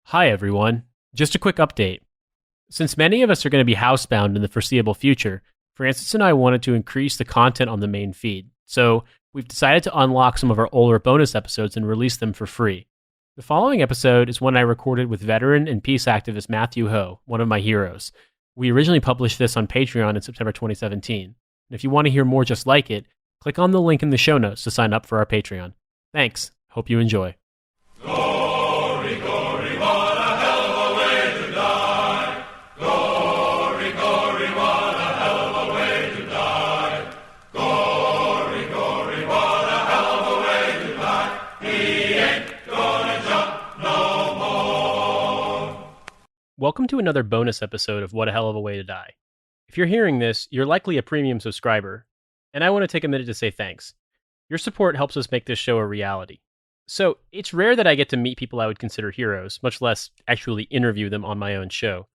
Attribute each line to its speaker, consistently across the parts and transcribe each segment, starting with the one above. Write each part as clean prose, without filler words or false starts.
Speaker 1: Hi, everyone. Just a quick update. Since many of us are going to be housebound in the foreseeable future, Francis and I wanted to increase the content on the main feed. So we've decided to unlock some of our older bonus episodes and release them for free. The following episode is one I recorded with veteran and peace activist Matthew Hoh, one of my heroes. We originally published this on Patreon in September 2017. And if you want to hear more just like it, click on the link in the show notes to sign up for our Patreon. Thanks. Hope you enjoy.
Speaker 2: Glory, glory, what a hell of a way to die. Glory, glory, what a hell of a way to die. Glory, glory, what a hell of a way to die. He ain't gonna jump no more.
Speaker 1: Welcome to another bonus episode of What a Hell of a Way to Die. If you're hearing this, you're likely a premium subscriber, and I want to take a minute to say thanks. Your support helps us make this show a reality. So, it's rare that I get to meet people I would consider heroes, much less actually interview them on my own show.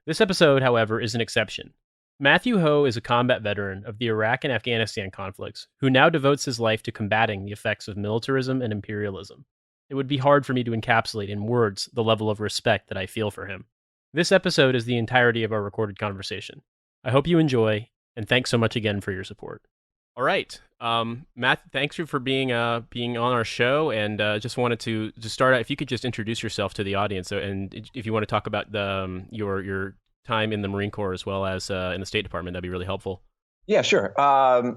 Speaker 1: This episode, however, is an exception. Matthew Hoh is a combat veteran of the Iraq and Afghanistan conflicts, who now devotes his life to combating the effects of militarism and imperialism. It would be hard for me to encapsulate in words the level of respect that I feel for him. This episode is the entirety of our recorded conversation. I hope you enjoy, and thanks so much again for your support. All right, Matt, thanks you for being on our show, and just wanted to start out. If you could just introduce yourself to the audience, and if you want to talk about your time in the Marine Corps as well as in the State Department, that'd be really helpful.
Speaker 3: Yeah, sure.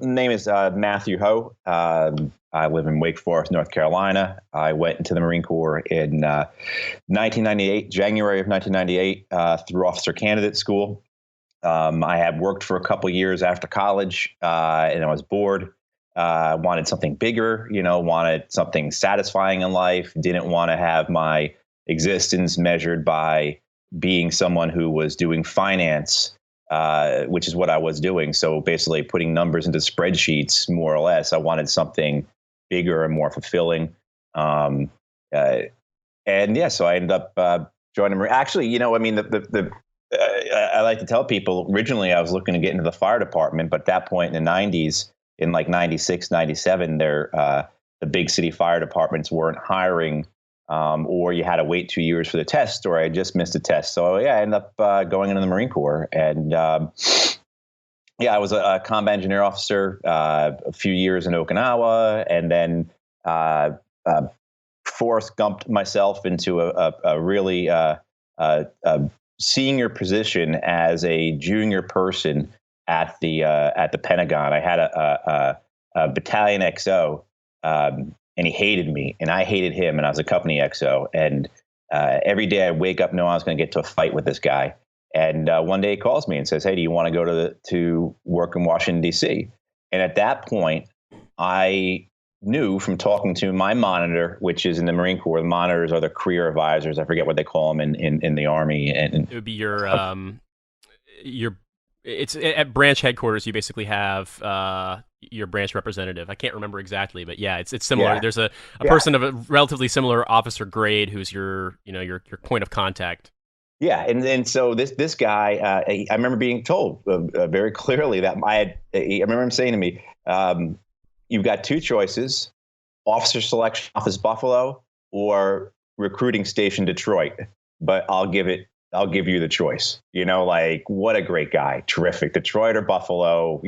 Speaker 3: Name is Matthew Hoh. I live in Wake Forest, North Carolina. I went into the Marine Corps in 1998, January of 1998, through officer candidate school. I had worked for a couple years after college, and I was bored. Wanted something bigger, wanted something satisfying in life. Didn't want to have my existence measured by being someone who was doing finance, which is what I was doing. So basically putting numbers into spreadsheets, more or less. I wanted something bigger and more fulfilling. And yeah, so I ended up joining. Actually, I like to tell people, originally I was looking to get into the fire department, but at that point in the 90s, in like 96, 97, the big city fire departments weren't hiring, or you had to wait 2 years for the test, or I just missed a test. So yeah, I ended up going into the Marine Corps. And yeah, I was a combat engineer officer a few years in Okinawa, and then Forrest Gumped myself into a really senior position as a junior person at the Pentagon. I had a battalion XO, and he hated me, and I hated him, and I was a company XO. And every day I wake up knowing I was going to get to a fight with this guy. And one day he calls me and says, "Hey, do you want to go to work in Washington D.C.?" And at that point, I knew from talking to my monitor, which is in the Marine Corps. The monitors are the career advisors. I forget what they call them in the Army. And
Speaker 1: it would be it's at branch headquarters. You basically have your branch representative. I can't remember exactly, but yeah, it's similar. Yeah. There's a person of a relatively similar officer grade who's your point of contact.
Speaker 3: Yeah, and so this guy, I remember being told very clearly that I remember him saying to me, "You've got two choices: officer selection office Buffalo or recruiting station Detroit. But I'll give you the choice." Like, what a great guy. Terrific. Detroit or Buffalo,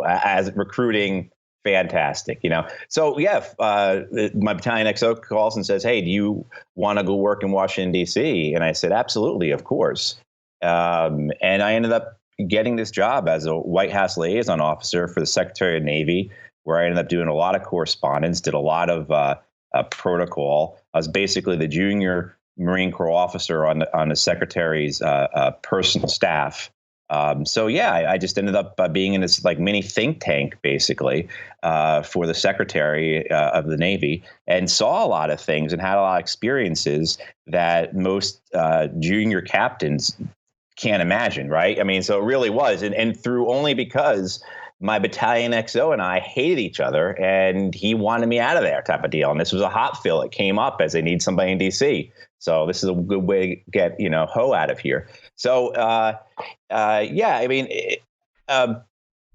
Speaker 3: as recruiting, fantastic, So yeah, my battalion XO calls and says, "Hey, do you want to go work in Washington, D.C.?" And I said, "Absolutely, of course." And I ended up getting this job as a White House liaison officer for the Secretary of Navy, where I ended up doing a lot of correspondence, did a lot of protocol. I was basically the junior Marine Corps officer on the Secretary's personal staff. So yeah, I just ended up being in this like mini think tank, basically, for the Secretary of the Navy, and saw a lot of things and had a lot of experiences that most junior captains can't imagine, right? I mean, so it really was, and through only because my battalion XO and I hated each other, and he wanted me out of there, type of deal. And this was a hot fill. It came up as they need somebody in DC. So this is a good way to get, Hoh out of here. So, yeah, I mean, I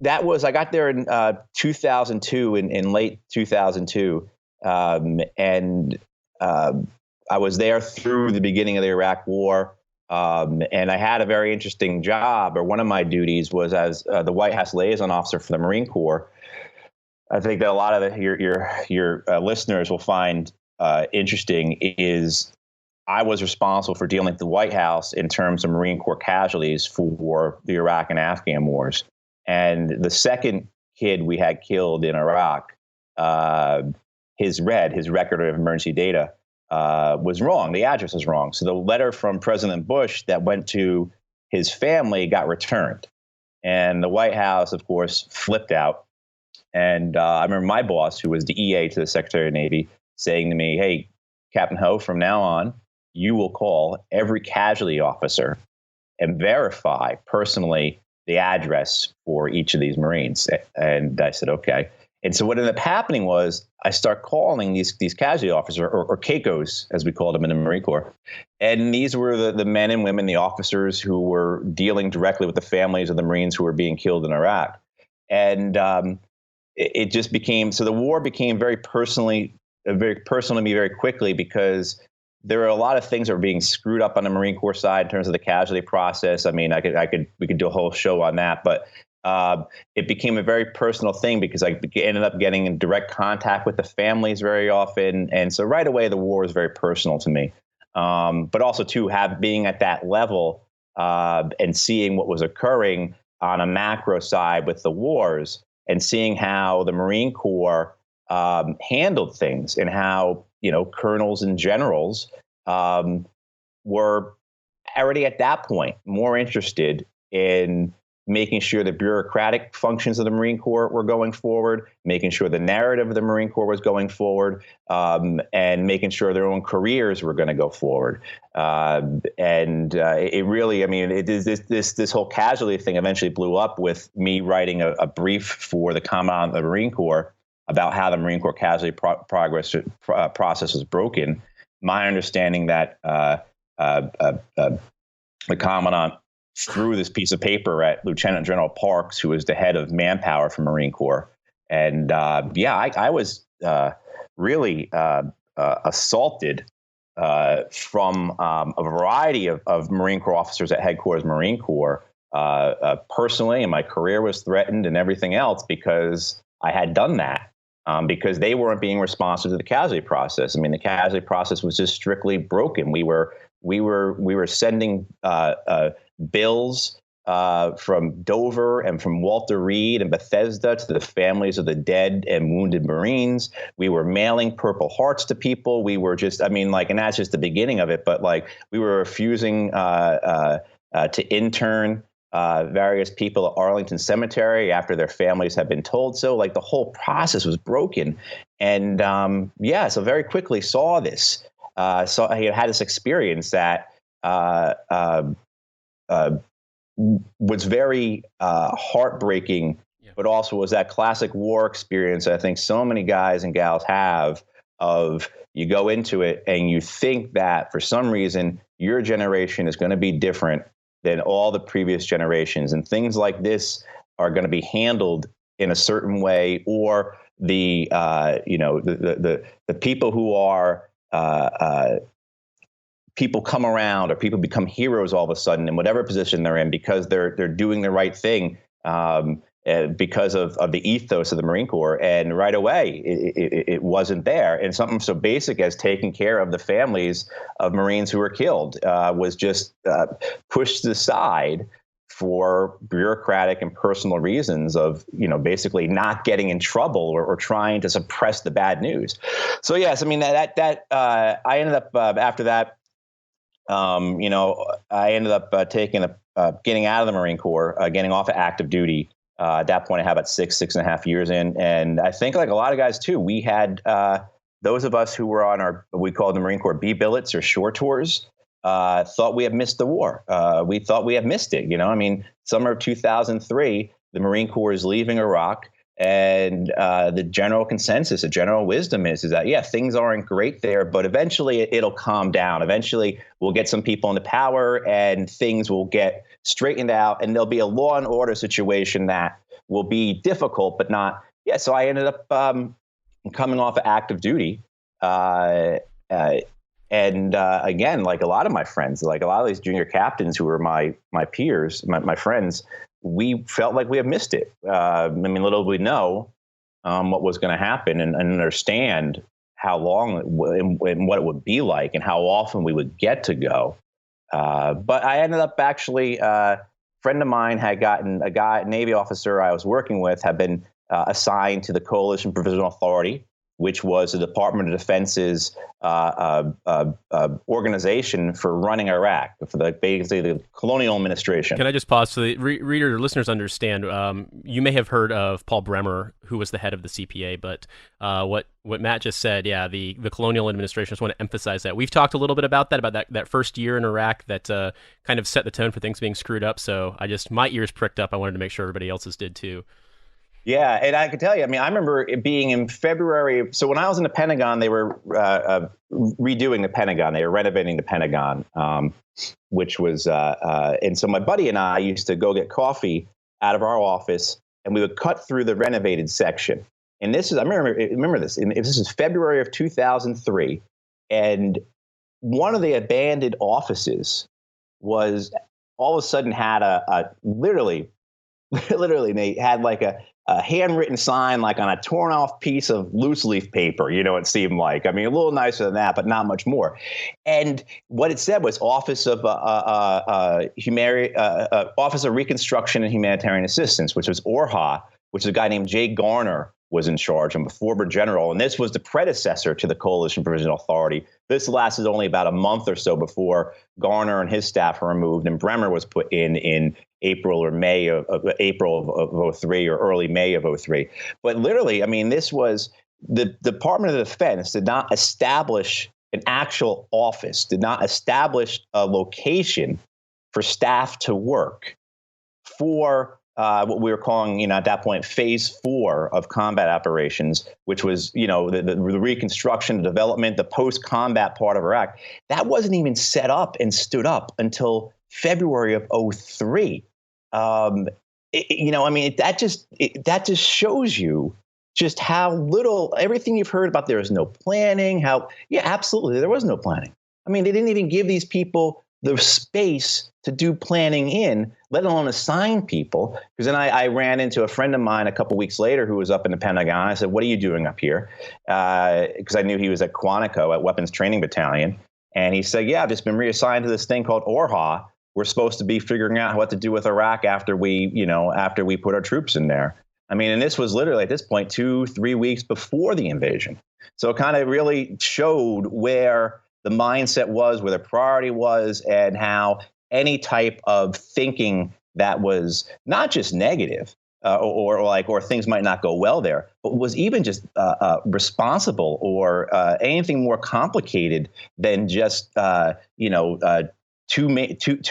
Speaker 3: got there in 2002, in late 2002. And I was there through the beginning of the Iraq War. And I had a very interesting job, or one of my duties was as the White House liaison officer for the Marine Corps. I think that a lot of your listeners will find interesting is I was responsible for dealing with the White House in terms of Marine Corps casualties for the Iraq and Afghan wars. And the second kid we had killed in Iraq, his record of emergency data, was wrong. The address was wrong. So the letter from President Bush that went to his family got returned. And the White House, of course, flipped out. And I remember my boss, who was the EA to the Secretary of the Navy, saying to me, "Hey, Captain Hoh, from now on, you will call every casualty officer and verify personally the address for each of these Marines." And I said, okay. And so what ended up happening was I start calling these casualty officers, or CACOs, as we called them in the Marine Corps. And these were the men and women, the officers who were dealing directly with the families of the Marines who were being killed in Iraq. And it just became, so the war became very personal to me very quickly, because there are a lot of things that were being screwed up on the Marine Corps side in terms of the casualty process. I mean, we could do a whole show on that, but it became a very personal thing because I ended up getting in direct contact with the families very often. And so right away, the war was very personal to me. But also too, being at that level and seeing what was occurring on a macro side with the wars, and seeing how the Marine Corps handled things, and how, colonels and generals were already at that point more interested in making sure the bureaucratic functions of the Marine Corps were going forward, making sure the narrative of the Marine Corps was going forward, and making sure their own careers were going to go forward. It really, this whole casualty thing eventually blew up with me writing a brief for the Commandant of the Marine Corps about how the Marine Corps casualty process was broken. My understanding that the Commandant threw this piece of paper at Lieutenant General Parks, who was the head of manpower for Marine Corps. And I was really assaulted from a variety of Marine Corps officers at headquarters Marine Corps personally, and my career was threatened and everything else because I had done that. Because they weren't being responsive to the casualty process. I mean, the casualty process was just strictly broken. We were sending bills from Dover and from Walter Reed and Bethesda to the families of the dead and wounded Marines. We were mailing Purple Hearts to people. We were just, and that's just the beginning of it. But we were refusing to intern various people at Arlington Cemetery after their families had been told so. The whole process was broken. And so very quickly saw this. So I had this experience that was very heartbreaking, but also was that classic war experience I think so many guys and gals have, of you go into it and you think that for some reason your generation is going to be different than all the previous generations, and things like this are going to be handled in a certain way, or the people who are people come around, or people become heroes all of a sudden in whatever position they're in because they're doing the right thing because of the ethos of the Marine Corps. And right away, it wasn't there. And something so basic as taking care of the families of Marines who were killed was just pushed aside for bureaucratic and personal reasons of, basically not getting in trouble or trying to suppress the bad news. So yes, I ended up after that, I ended up getting out of the Marine Corps, getting off of active duty. At that point, I had about 6.5 years in. And I think like a lot of guys too, we had those of us who were on we called the Marine Corps B billets or shore tours, thought we had missed the war. We thought we had missed it. Summer of 2003, the Marine Corps is leaving Iraq. And the general consensus, the general wisdom is that, things aren't great there, but eventually it'll calm down. Eventually we'll get some people into power and things will get straightened out, and there'll be a law and order situation that will be difficult, but not. Yeah. So I ended up coming off of active duty And again, like a lot of my friends, like a lot of these junior captains who were my peers, my friends, we felt like we had missed it. I mean, little did we know what was going to happen and understand how long and what it would be like and how often we would get to go. But I ended up actually, a friend of mine had gotten a Navy officer I was working with had been assigned to the Coalition Provisional Authority, which was the Department of Defense's organization for running Iraq, for basically the colonial administration.
Speaker 1: Can I just pause so the reader or listeners understand? You may have heard of Paul Bremer, who was the head of the CPA, but what Matt just said, yeah, the colonial administration, I just want to emphasize that. We've talked a little bit about that first year in Iraq that kind of set the tone for things being screwed up. So my ears pricked up. I wanted to make sure everybody else's did too.
Speaker 3: Yeah, and I can tell you, I mean, I remember it being in February. So when I was in the Pentagon, they were redoing the Pentagon. They were renovating the Pentagon, which was, and so my buddy and I used to go get coffee out of our office, and we would cut through the renovated section. And this is, I remember this, and this is February of 2003, and one of the abandoned offices was all of a sudden had literally, Nate, had like a handwritten sign, like on a torn off piece of loose leaf paper, it seemed like. I mean, a little nicer than that, but not much more. And what it said was Office of Office of Reconstruction and Humanitarian Assistance, which was ORHA, which is a guy named Jay Garner was in charge. I'm a former general, and this was the predecessor to the Coalition Provisional Authority. This lasted only about a month or so before Garner and his staff were removed, and Bremer was put in April or May of April of 03 or early May of 03. But literally, I mean, this was the Department of Defense did not establish an actual office, did not establish a location for staff to work for what we were calling, at that point, phase 4 of combat operations, which was, the reconstruction, the development, the post-combat part of Iraq. That wasn't even set up and stood up until February of 03. That just shows you just how little, everything you've heard about there is no planning, absolutely, there was no planning. I mean, they didn't even give these people the space to do planning in, let alone assign people. Because then I ran into a friend of mine a couple weeks later who was up in the Pentagon. I said, "What are you doing up here?" Because I knew he was at Quantico at Weapons Training Battalion. And he said, "Yeah, I've just been reassigned to this thing called ORHA. We're supposed to be figuring out what to do with Iraq after we put our troops in there." I mean, and this was literally at this point 2-3 weeks before the invasion. So it kind of really showed where the mindset was, where the priority was, and how any type of thinking that was not just negative or things might not go well there, but was even just responsible or anything more complicated than just two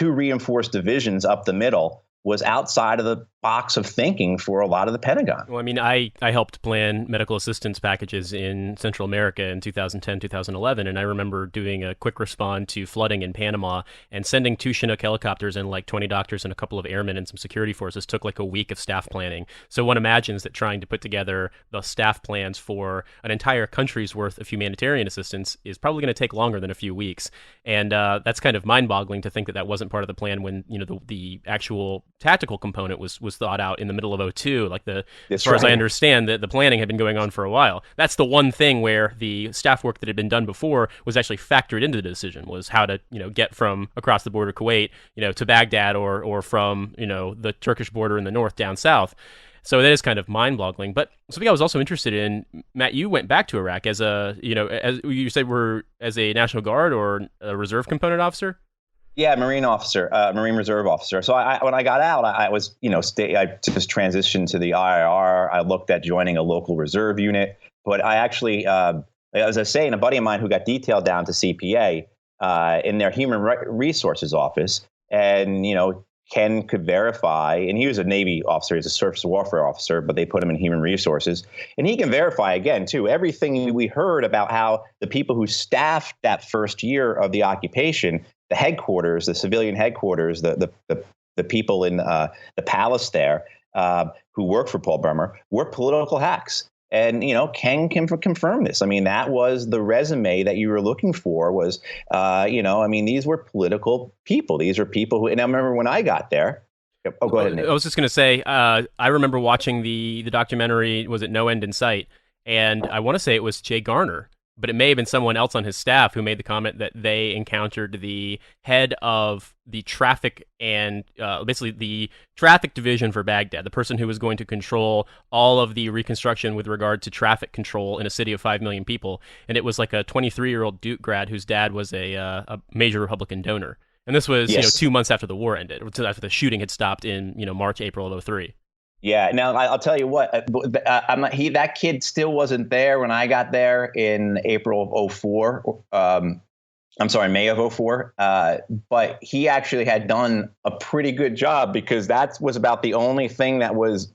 Speaker 3: reinforced divisions up the middle was outside of the box of thinking for a lot of the Pentagon.
Speaker 1: Well, I mean, I helped plan medical assistance packages in Central America in 2010, 2011, and I remember doing a quick respond to flooding in Panama and sending 2 Chinook helicopters and like 20 doctors and a couple of airmen and some security forces took like a week of staff planning. So one imagines that trying to put together the staff plans for an entire country's worth of humanitarian assistance is probably going to take longer than a few weeks. And that's kind of mind-boggling to think that wasn't part of the plan when, the actual tactical component was thought out in the middle of 02. Like as far as I understand, the planning had been going on for a while. That's the one thing where the staff work that had been done before was actually factored into the decision, was how to, get from across the border Kuwait, to Baghdad or from, the Turkish border in the north down south. So that is kind of mind-boggling. But something I was also interested in, Matt, you went back to Iraq as as you said, as a National Guard or a reserve component officer?
Speaker 3: Yeah, Marine officer, Marine Reserve officer. So when I got out, I was, I just transitioned to the IR. I looked at joining a local reserve unit, but I actually, as I was saying, a buddy of mine who got detailed down to CPA in their human resources office, and Ken could verify, and he was a Navy officer, he's a surface warfare officer, but they put him in human resources, and he can verify again too everything we heard about how the people who staffed that first year of the occupation, the headquarters, the civilian headquarters, the people in the palace there who worked for Paul Bremer were political hacks. And, Ken can confirm this. I mean, that was the resume that you were looking for was, these were political people. These are people who, and I remember when I got there. Oh, go ahead, Nate.
Speaker 1: I was just going to say, I remember watching the documentary, was it No End in Sight? And I want to say it was Jay Garner, but it may have been someone else on his staff who made the comment that they encountered the head of the traffic and basically the traffic division for Baghdad, the person who was going to control all of the reconstruction with regard to traffic control in a city of 5 million people. And it was like a 23-year-old Duke grad whose dad was a major Republican donor. And this was,
Speaker 3: Yes.
Speaker 1: 2 months after the war ended, after the shooting had stopped in, March, April of 03.
Speaker 3: Yeah. Now I'll tell you what. That kid still wasn't there when I got there in April of 04. I'm sorry, May of 04. But he actually had done a pretty good job because that was about the only thing that was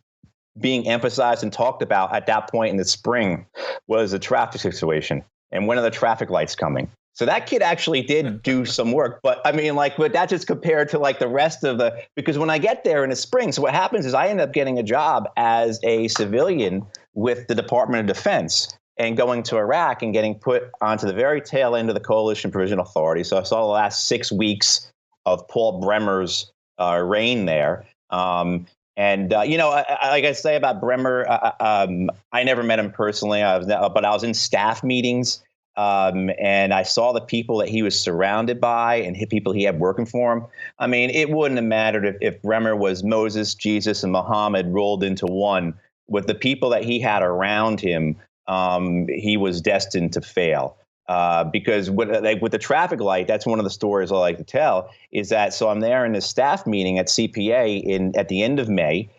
Speaker 3: being emphasized and talked about at that point in the spring was the traffic situation and when are the traffic lights coming. So that kid actually did do some work, but I mean, but that's just compared to the rest of because when I get there in the spring, so what happens is I end up getting a job as a civilian with the Department of Defense and going to Iraq and getting put onto the very tail end of the Coalition Provisional Authority. So I saw the last 6 weeks of Paul Bremer's reign there. Like I say about Bremer, I never met him personally, but I was in staff meetings. And I saw the people that he was surrounded by and people he had working for him. I mean, it wouldn't have mattered if Bremer was Moses, Jesus, and Muhammad rolled into one. With the people that he had around him, he was destined to fail. Because with the traffic light, that's one of the stories I like to tell, is that so I'm there in this staff meeting at CPA at the end of May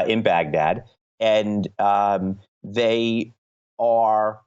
Speaker 3: in Baghdad, and they are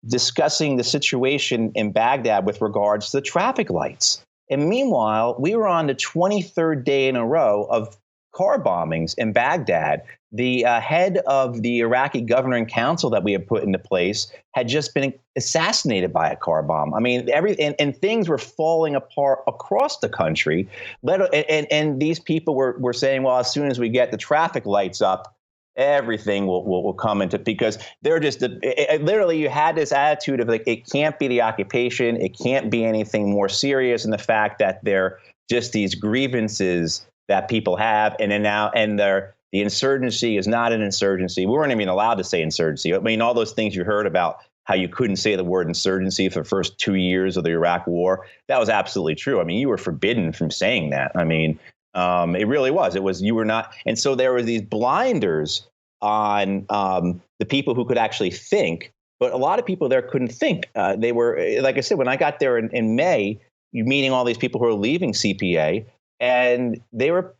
Speaker 3: discussing the situation in Baghdad with regards to the traffic lights. And meanwhile, we were on the 23rd day in a row of car bombings in Baghdad. The head of the Iraqi governing council that we had put into place had just been assassinated by a car bomb. I mean, and things were falling apart across the country. And these people were saying, well, as soon as we get the traffic lights up, everything will come into, because they're just literally you had this attitude of it can't be the occupation, it can't be anything more serious than the fact that they're just these grievances that people have, and then now the insurgency is not an insurgency. We weren't even allowed to say insurgency. I mean, all those things you heard about how you couldn't say the word insurgency for the first 2 years of the Iraq War, that was absolutely true. I mean, you were forbidden from saying that. I mean, it really was. It was, you were not. And so there were these blinders on the people who could actually think, but a lot of people there couldn't think. They were, like I said, when I got there in May, you're meeting all these people who are leaving CPA, and they were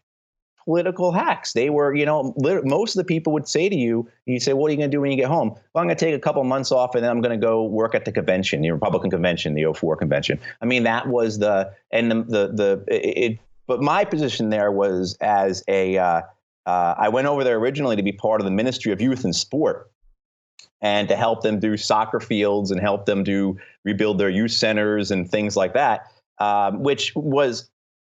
Speaker 3: political hacks. They were, most of the people would say to you, you say, what are you going to do when you get home? Well, I'm going to take a couple of months off and then I'm going to go work at the convention, the Republican convention, the 04 convention. I mean, that was but my position there was as I went over there originally to be part of the Ministry of Youth and Sport and to help them do soccer fields and help them rebuild their youth centers and things like that, which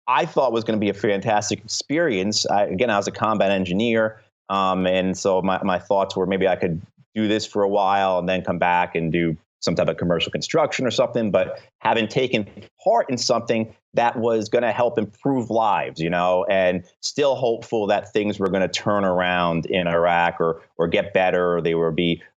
Speaker 3: I thought was going to be a fantastic experience. I was a combat engineer. And so my thoughts were maybe I could do this for a while and then come back and do some type of commercial construction or something. But having taken part in something that was going to help improve lives, and still hopeful that things were going to turn around in Iraq or get better,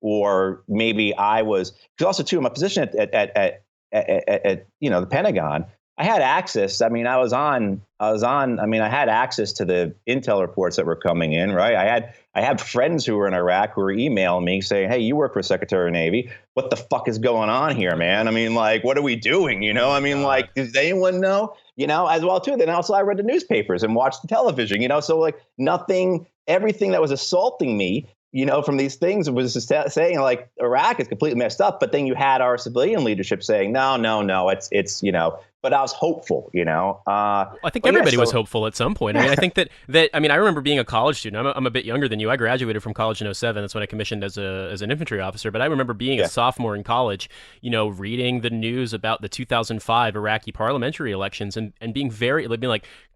Speaker 3: or maybe I was, because also too, my position at the Pentagon, I had access. I mean, I had access to the intel reports that were coming in, right? I had friends who were in Iraq who were emailing me saying, hey, you work for Secretary of Navy. What the fuck is going on here, man? I mean, what are we doing? I mean, does anyone know? As well, too. Then also I read the newspapers and watched the television, so everything that was assaulting me, from these things was just saying Iraq is completely messed up. But then you had our civilian leadership saying, no, it's but I was hopeful,
Speaker 1: I think everybody was hopeful at some point. I mean, I think that I remember being a college student. I'm a bit younger than you. I graduated from college in 07. That's when I commissioned as an infantry officer. But I remember being a sophomore in college, reading the news about the 2005 Iraqi parliamentary elections and being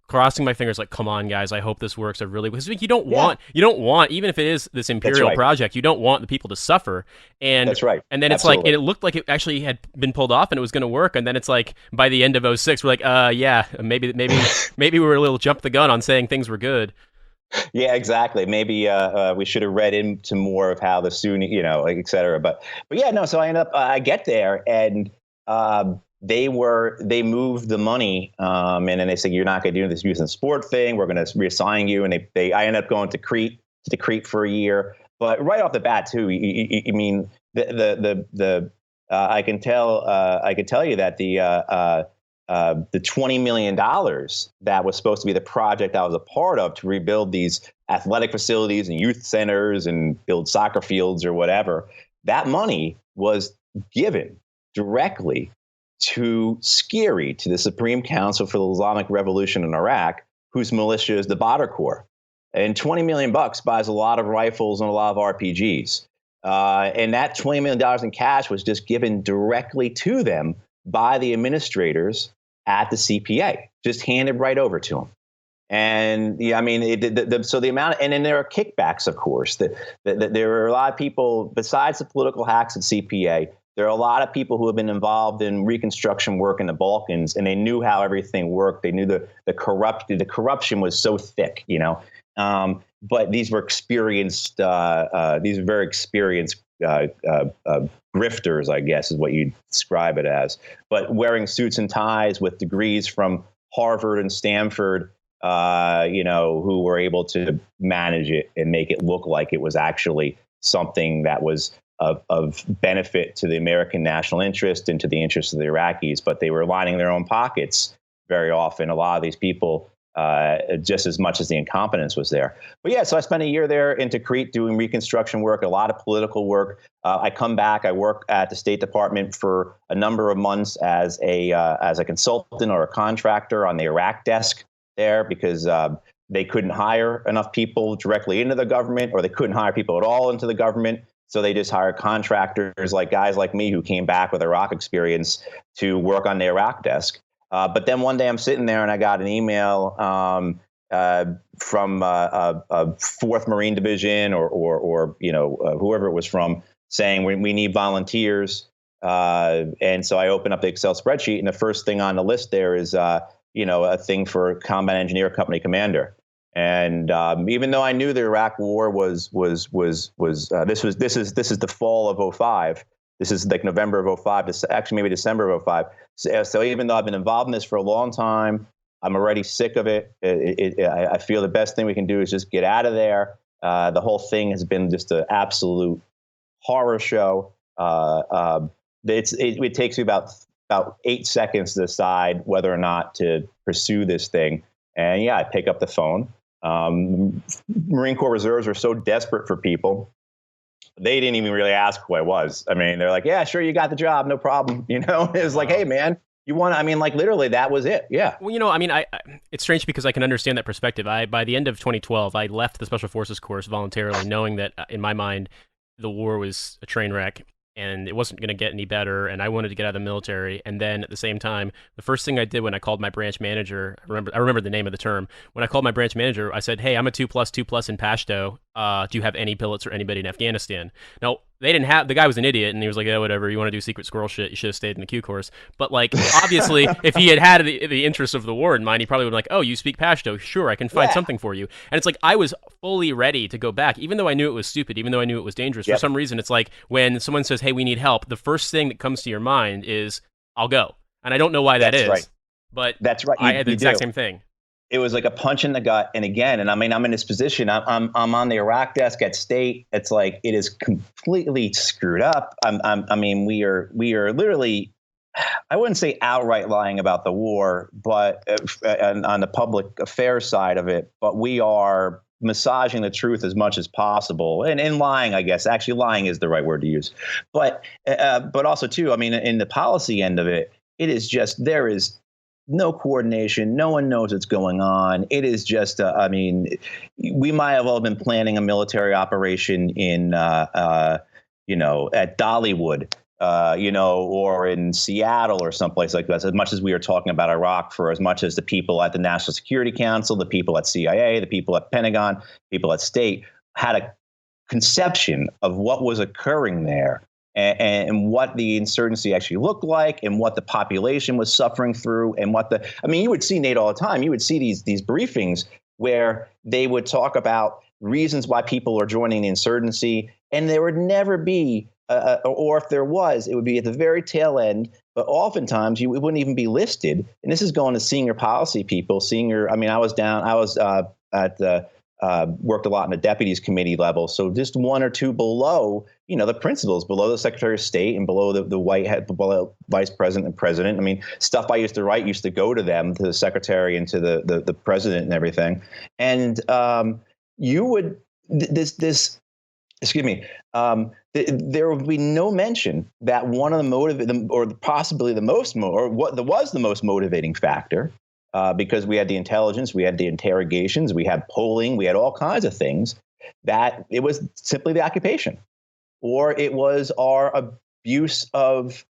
Speaker 1: crossing my fingers, like, come on, guys, I hope this works. I really, because you don't want, even if it is this imperial project, you don't want the people to suffer. And
Speaker 3: that's right.
Speaker 1: And then it's
Speaker 3: Absolutely.
Speaker 1: like, it looked like it actually had been pulled off and it was going to work. And then it's like, by the end of '06, we're like, yeah, maybe we were a little jump the gun on saying things were good.
Speaker 3: Yeah, exactly. Maybe we should have read into more of how the Sunni, like, et cetera. But yeah, no. So I get there, and they moved the money, and then they said, you're not going to do this youth and sport thing. We're going to reassign you, and I ended up going to Crete for a year. But right off the bat, too, I mean, I can tell you that the $20 million that was supposed to be the project I was a part of to rebuild these athletic facilities and youth centers and build soccer fields or whatever, that money was given directly to Sciri, to the Supreme Council for the Islamic Revolution in Iraq, whose militia is the Badr Corps. And $20 million buys a lot of rifles and a lot of RPGs. And that $20 million in cash was just given directly to them by the administrators at the CPA, just handed right over to them. And yeah, I mean, so the amount, and then there are kickbacks, of course. There are a lot of people, besides the political hacks at CPA, there are a lot of people who have been involved in reconstruction work in the Balkans, and they knew how everything worked. They knew the corruption was so thick, but these were experienced, these are very experienced grifters, I guess, is what you'd describe it as. But wearing suits and ties with degrees from Harvard and Stanford, who were able to manage it and make it look like it was actually something that was of benefit to the American national interest and to the interests of the Iraqis. But they were lining their own pockets very often. A lot of these people, just as much as the incompetence was there. But yeah, so I spent a year there into Crete doing reconstruction work, a lot of political work. I come back, I work at the State Department for a number of months as a consultant or a contractor on the Iraq desk there, because they couldn't hire enough people directly into the government, or they couldn't hire people at all into the government. So they just hired contractors, like guys like me who came back with Iraq experience, to work on the Iraq desk. But then one day I'm sitting there and I got an email from 4th Marine Division or whoever it was from, saying we need volunteers. And so I open up the Excel spreadsheet, and the first thing on the list there is a thing for combat engineer company commander. And even though I knew the Iraq War was this is the fall of '05. This is like November of '05, actually maybe December of '05. So even though I've been involved in this for a long time, I'm already sick of it. I feel the best thing we can do is just get out of there. The whole thing has been just an absolute horror show. It takes me about 8 seconds to decide whether or not to pursue this thing. And yeah, I pick up the phone. Marine Corps Reserves are so desperate for people. They didn't even really ask who I was. I mean, they're like, yeah, sure, you got the job, no problem. It was like, hey, man, you want to, I mean, like, literally, that was it. Yeah.
Speaker 1: Well, I mean, it's strange because I can understand that perspective. By the end of 2012, I left the Special Forces course voluntarily, knowing that in my mind, the war was a train wreck and it wasn't going to get any better, and I wanted to get out of the military. And then at the same time, the first thing I did when I called my branch manager, I remember the name of the term. When I called my branch manager, I said, hey, I'm a 2+2+ in Pashto. Do you have any billets or anybody in Afghanistan? Now, they didn't have, the guy was an idiot, and he was like, yeah, whatever, you want to do secret squirrel shit, you should have stayed in the Q course. But like, obviously, if he had the interests of the war in mind, he probably would have been like, oh, you speak Pashto, sure, I can find something for you. And it's like, I was fully ready to go back, even though I knew it was stupid, even though I knew it was dangerous. For some reason, it's like, when someone says, hey, we need help, the first thing that comes to your mind is, I'll go. And I don't know why that is. Right. But
Speaker 3: that's right.
Speaker 1: I had the exact same thing.
Speaker 3: It was like a punch in the gut. And again, and I mean, I'm in this position. I'm on the Iraq desk at State. It's like, it is completely screwed up. I mean, we are literally, I wouldn't say outright lying about the war, but on the public affairs side of it. But we are massaging the truth as much as possible, and lying, I guess. Actually, lying is the right word to use. But also too, I mean, in the policy end of it, it is just, there is no coordination. No one knows what's going on. It is just, I mean, we might have all been planning a military operation in, at Dollywood or in Seattle or someplace like that, as much as we are talking about Iraq, for as much as the people at the National Security Council, the people at CIA, the people at Pentagon, people at State had a conception of what was occurring there and what the insurgency actually looked like and what the population was suffering through and you would see, Nate, all the time. You would see these briefings where they would talk about reasons why people are joining the insurgency, and there would never be or if there was, it would be at the very tail end. But oftentimes, it wouldn't even be listed. And this is going to senior policy people, I was worked a lot in the deputies committee level. So just one or two below, the principals, below the Secretary of State and below the white head, below Vice President and President. I mean, stuff I used to write used to go to them, to the Secretary and to the President and everything. And there would be no mention that one of the most motivating factor, because we had the intelligence, we had the interrogations, we had polling, we had all kinds of things, that it was simply the occupation, or it was our abuse of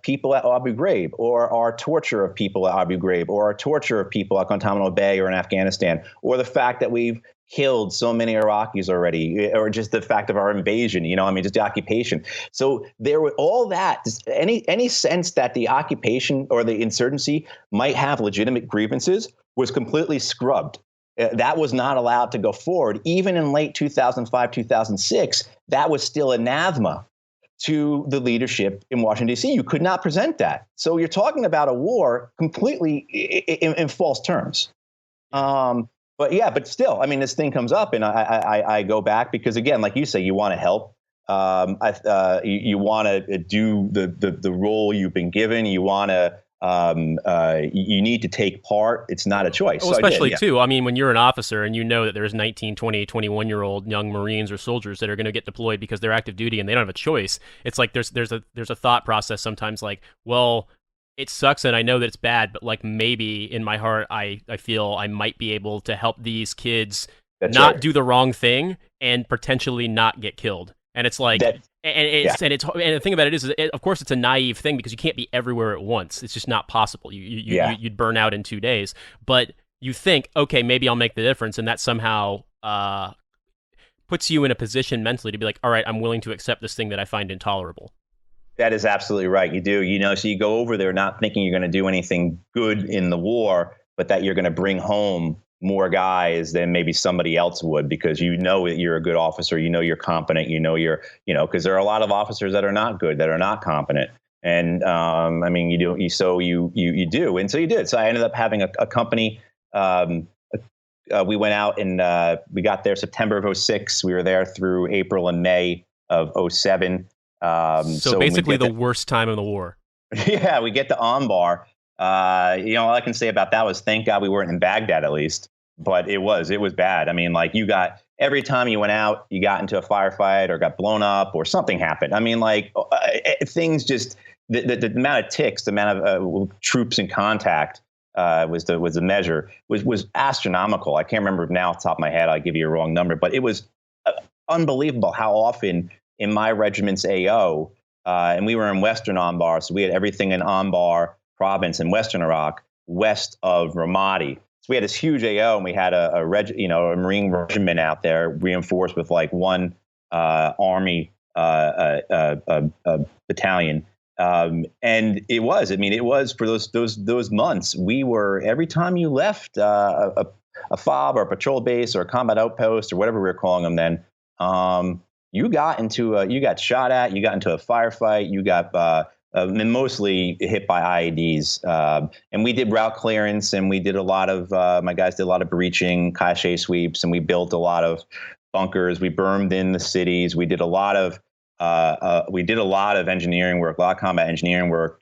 Speaker 3: people at Abu Ghraib, or our torture of people at Abu Ghraib, or our torture of people at Guantanamo Bay or in Afghanistan, or the fact that we've killed so many Iraqis already, or just the fact of our invasion, just the occupation. So there were all that, any sense that the occupation or the insurgency might have legitimate grievances was completely scrubbed. That was not allowed to go forward. Even in late 2005, 2006, that was still anathema to the leadership in Washington, D.C. You could not present that. So you're talking about a war completely in false terms. But still, this thing comes up, and I go back because, again, like you say, you want to help. You want to do the role you've been given. You want to. You need to take part. It's not a choice.
Speaker 1: Well, especially too. When you're an officer and you know that there's 19, 20, 21-year-old young Marines or soldiers that are going to get deployed because they're active duty and they don't have a choice. It's like there's a thought process sometimes like, well, it sucks and I know that it's bad, but like maybe in my heart I feel I might be able to help these kids do the wrong thing and potentially not get killed. And it's like, and the thing about it is, of course, it's a naive thing because you can't be everywhere at once. It's just not possible. You'd burn out in 2 days. But you think, okay, maybe I'll make the difference, and that somehow puts you in a position mentally to be like, all right, I'm willing to accept this thing that I find intolerable.
Speaker 3: That is absolutely right. You do, so you go over there not thinking you're going to do anything good in the war, but that you're going to bring home more guys than maybe somebody else would, because you know that you're a good officer, you're competent, because there are a lot of officers that are not good, that are not competent. And you do. And so you did. So I ended up having a company. We went out and we got there September of 2006. We were there through April and May of 2007.
Speaker 1: So basically the worst time of the war.
Speaker 3: Yeah, we get to Anbar. All I can say about that was thank God we weren't in Baghdad, at least. But it was bad. You got, every time you went out, you got into a firefight or got blown up or something happened. Things just, the amount of ticks, the amount of troops in contact was the measure, was astronomical. I can't remember now off the top of my head. I'll give you a wrong number, but it was unbelievable how often in my regiment's AO, and we were in Western Anbar, so we had everything in Anbar province in Western Iraq, west of Ramadi. So we had this huge AO, and we had a Marine regiment out there, reinforced with like one Army battalion. And it was for those months. We were, every time you left a FOB or a patrol base or a combat outpost or whatever we were calling them then, you got shot at, you got into a firefight, you got mostly hit by IEDs. And we did route clearance, and we did a lot of, my guys did a lot of breaching, cache sweeps, and we built a lot of bunkers. We bermed in the cities. We did a lot of engineering work, a lot of combat engineering work,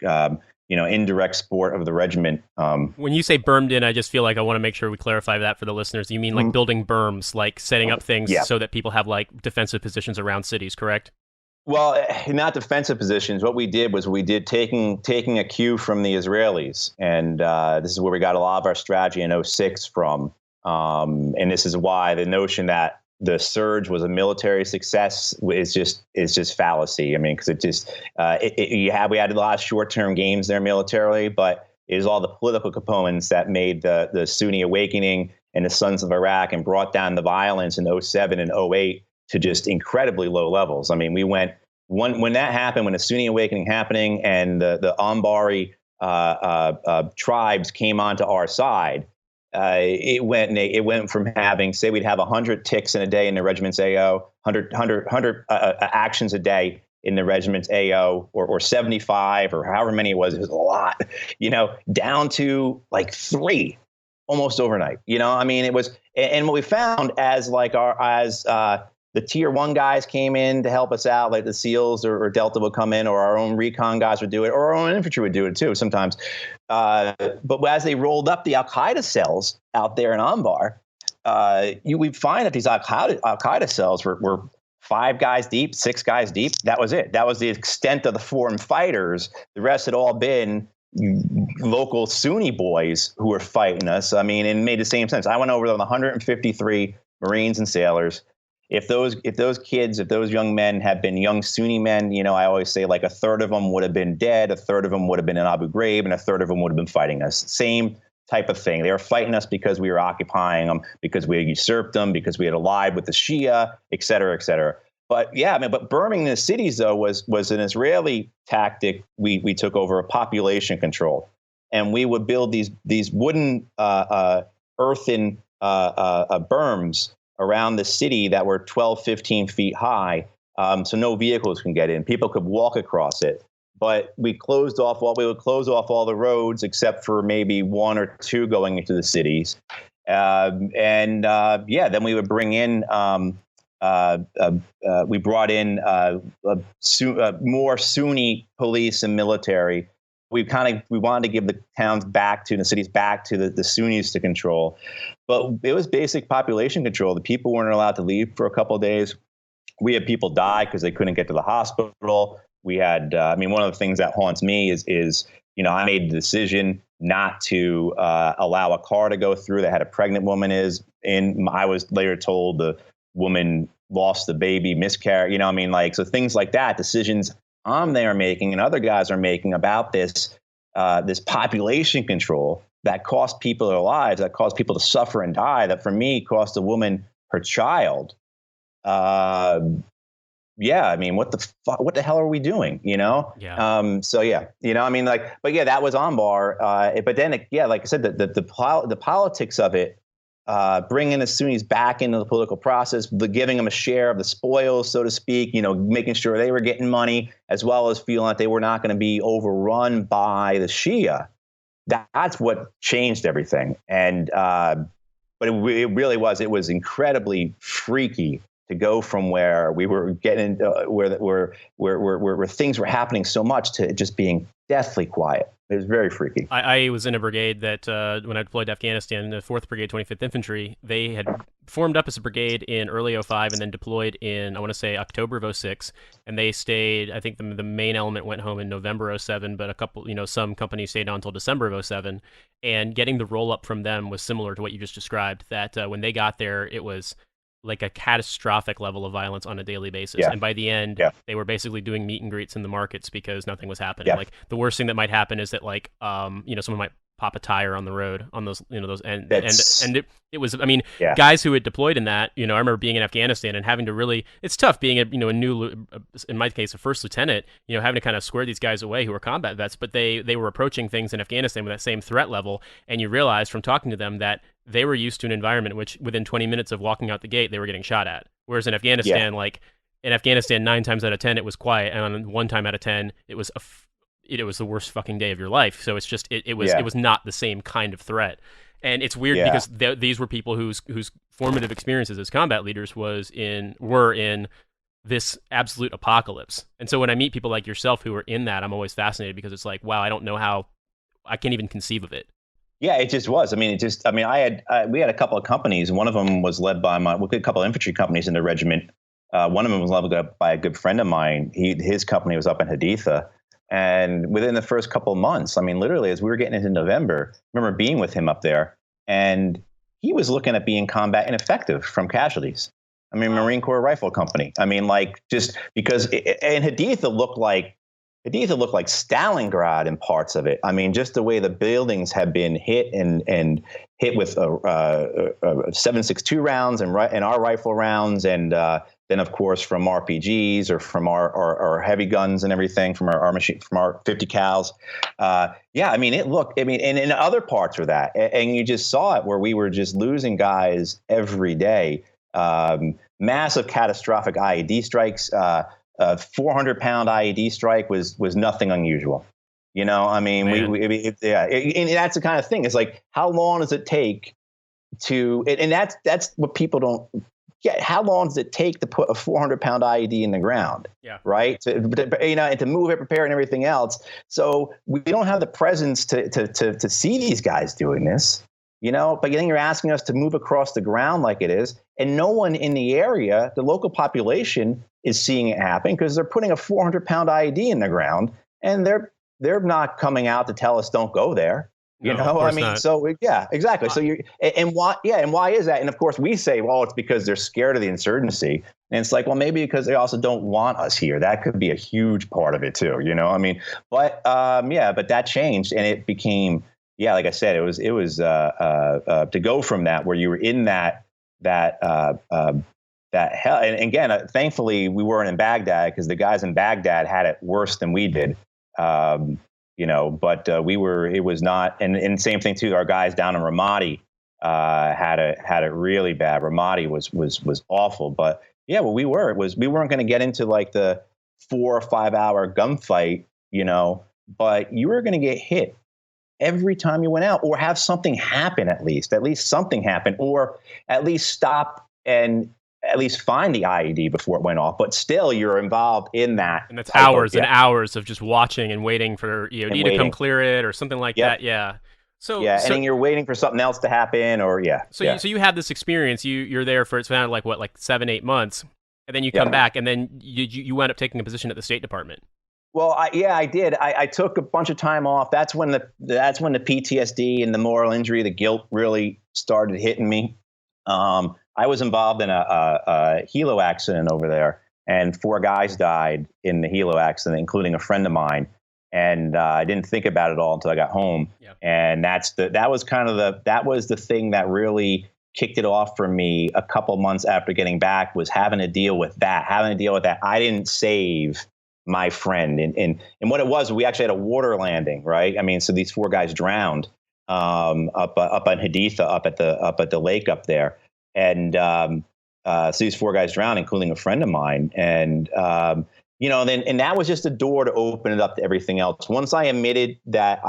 Speaker 3: indirect support of the regiment.
Speaker 1: When you say bermed in, I just feel like I want to make sure we clarify that for the listeners. You mean like building berms, like setting up things so that people have like defensive positions around cities, correct?
Speaker 3: Well, not defensive positions. What we did was taking a cue from the Israelis. And this is where we got a lot of our strategy in 2006 from. And this is why the notion that the surge was a military success is just fallacy. I mean, because it just we had a lot of short-term gains there militarily, but it is all the political components that made the Sunni awakening and the Sons of Iraq and brought down the violence in 07 and 08 to just incredibly low levels. I mean, we went when that happened, when the Sunni awakening happening and the Anbari tribes came onto our side. It went from having, say, we'd have 100 ticks in a day in the regiment's AO, 100 actions a day in the regiment's AO, or 75, or however many it was a lot, down to like 3 almost overnight. I mean, it was, and what we found as the tier 1 guys came in to help us out, like the SEALs or Delta would come in, or our own recon guys would do it, or our own infantry would do it too sometimes. But as they rolled up the Al-Qaeda cells out there in Anbar, we'd find that these Al-Qaeda cells were 5 guys deep, 6 guys deep. That was it. That was the extent of the foreign fighters. The rest had all been local Sunni boys who were fighting us. I mean, it made the same sense. I went over with 153 Marines and sailors. If those young men had been young Sunni men, I always say like a third of them would have been dead, a third of them would have been in Abu Ghraib, and a third of them would have been fighting us. Same type of thing. They were fighting us because we were occupying them, because we had usurped them, because we had allied with the Shia, et cetera, et cetera. But yeah, I mean, but burning the cities though was an Israeli tactic. We took over a population control, and we would build these wooden earthen berms around the city that were 12, 15 feet high, so no vehicles can get in. People could walk across it. But we would close off all the roads except for maybe 1 or 2 going into the cities. Then we would bring in, we brought in more Sunni police and military. We wanted to give the towns the cities back to the Sunnis to control. But it was basic population control. The people weren't allowed to leave for a couple of days. We had people die because they couldn't get to the hospital. We had, one of the things that haunts me is I made the decision not to allow a car to go through that had a pregnant woman I was later told the woman lost the baby, miscarriage, so things like that, decisions I'm there making and other guys are making about this population control that cost people their lives, that caused people to suffer and die, that for me cost a woman her child. What the hell are we doing?
Speaker 1: Yeah.
Speaker 3: That was Anbar. But then, like I said, the politics of it, bringing the Sunnis back into the political process, giving them a share of the spoils, so to speak, making sure they were getting money, as well as feeling like they were not going to be overrun by the Shia. That's what changed everything. And but it really was incredibly freaky to go from where we were getting where things were happening so much to just being deathly quiet. It was very freaky.
Speaker 1: I was in a brigade that when I deployed to Afghanistan, the 4th Brigade, 25th Infantry, they had formed up as a brigade in early 05 and then deployed in, I want to say, October of 06. And they stayed, I think the main element went home in November 07, but a couple, some companies stayed on until December of 07. And getting the roll up from them was similar to what you just described, that when they got there, it was like a catastrophic level of violence on a daily basis.
Speaker 3: Yeah.
Speaker 1: And by the end,
Speaker 3: Yeah.
Speaker 1: they were basically doing meet and greets in the markets because nothing was happening.
Speaker 3: Yeah.
Speaker 1: Like the worst thing that might happen is that someone might pop a tire on the road on those, and it was,
Speaker 3: Yeah.
Speaker 1: guys who had deployed in that, I remember being in Afghanistan and having to really, it's tough being a new, in my case, a first lieutenant, having to kind of square these guys away who were combat vets, but they were approaching things in Afghanistan with that same threat level. And you realize from talking to them that they were used to an environment in which within 20 minutes of walking out the gate, they were getting shot at. Whereas in Afghanistan, 9 times out of 10, it was quiet. And on 1 time out of 10, it was the worst fucking day of your life. So it's just, it was not the same kind of threat. And it's weird because these were people whose formative experiences as combat leaders were in this absolute apocalypse. And so when I meet people like yourself who are in that, I'm always fascinated because it's like, wow, I don't know how, I can't even conceive of it.
Speaker 3: Yeah, it just was. We had a couple of companies. One of them was led by a couple of infantry companies in the regiment. One of them was led by a good friend of mine. His company was up in Haditha. And within the first couple of months, literally as we were getting into November, I remember being with him up there, and he was looking at being combat ineffective from casualties. I mean, Marine Corps Rifle Company. I mean, like, just because, and Haditha looked like Stalingrad in parts of it. I mean, just the way the buildings have been hit and hit with 7.62 rounds and our rifle rounds, and then of course from RPGs or from our heavy guns and everything from our machine, from our 50 cals. Yeah, I mean, and in other parts of that, and you just saw it where we were just losing guys every day. Massive catastrophic IED strikes. A 400-pound IED strike was nothing unusual. You know, I mean, and that's the kind of thing. It's like, how long does it take to, and that's what people don't get. How long does it take to put a 400-pound IED in the ground?
Speaker 1: Yeah. Right.
Speaker 3: And to move it, prepare, and everything else. So we don't have the presence to see these guys doing this. You know, but then you're asking us to move across the ground like it is, and no one in the area, the local population, is seeing it happen because they're putting a 400-pound IED in the ground, and they're not coming out to tell us don't go there. You know, I mean, not. So yeah, exactly. So and why is that? And of course, we say, well, it's because they're scared of the insurgency, and it's like, well, maybe because they also don't want us here. That could be a huge part of it too. You know, I mean, but but that changed, and it became. Yeah, like I said, it was to go from that where you were in that hell. And again, thankfully, we weren't in Baghdad because the guys in Baghdad had it worse than we did. You know, but we were. It was not. And same thing too. Our guys down in Ramadi had it really bad. Ramadi was awful. But yeah, well, we weren't going to get into like the 4 or 5 hour gunfight. You know, but you were going to get hit every time you went out, or have something happen, at least something happen, or at least stop and at least find the IED before it went off. But still, you're involved in that.
Speaker 1: And that's hours and hours of just watching and waiting for EOD to come clear it or something like that. Yeah. So
Speaker 3: and then you're waiting for something else to happen, or
Speaker 1: So you have this experience. You're there for it's like 7-8 months, and then you come back, and then you end up taking a position at the State Department.
Speaker 3: Well, I did. I took a bunch of time off. That's when the PTSD and the moral injury, the guilt really started hitting me. I was involved in a helo accident over there, and 4 guys died in the helo accident, including a friend of mine. And I didn't think about it all until I got home. Yeah. And that was the thing that really kicked it off for me a couple months after getting back, was having to deal with that. I didn't save my friend. And what it was, we actually had a water landing, right? I mean, so these 4 guys drowned up on Haditha, up at the lake up there. And so these 4 guys drowned, including a friend of mine. And, and that was just a door to open it up to everything else. Once I admitted that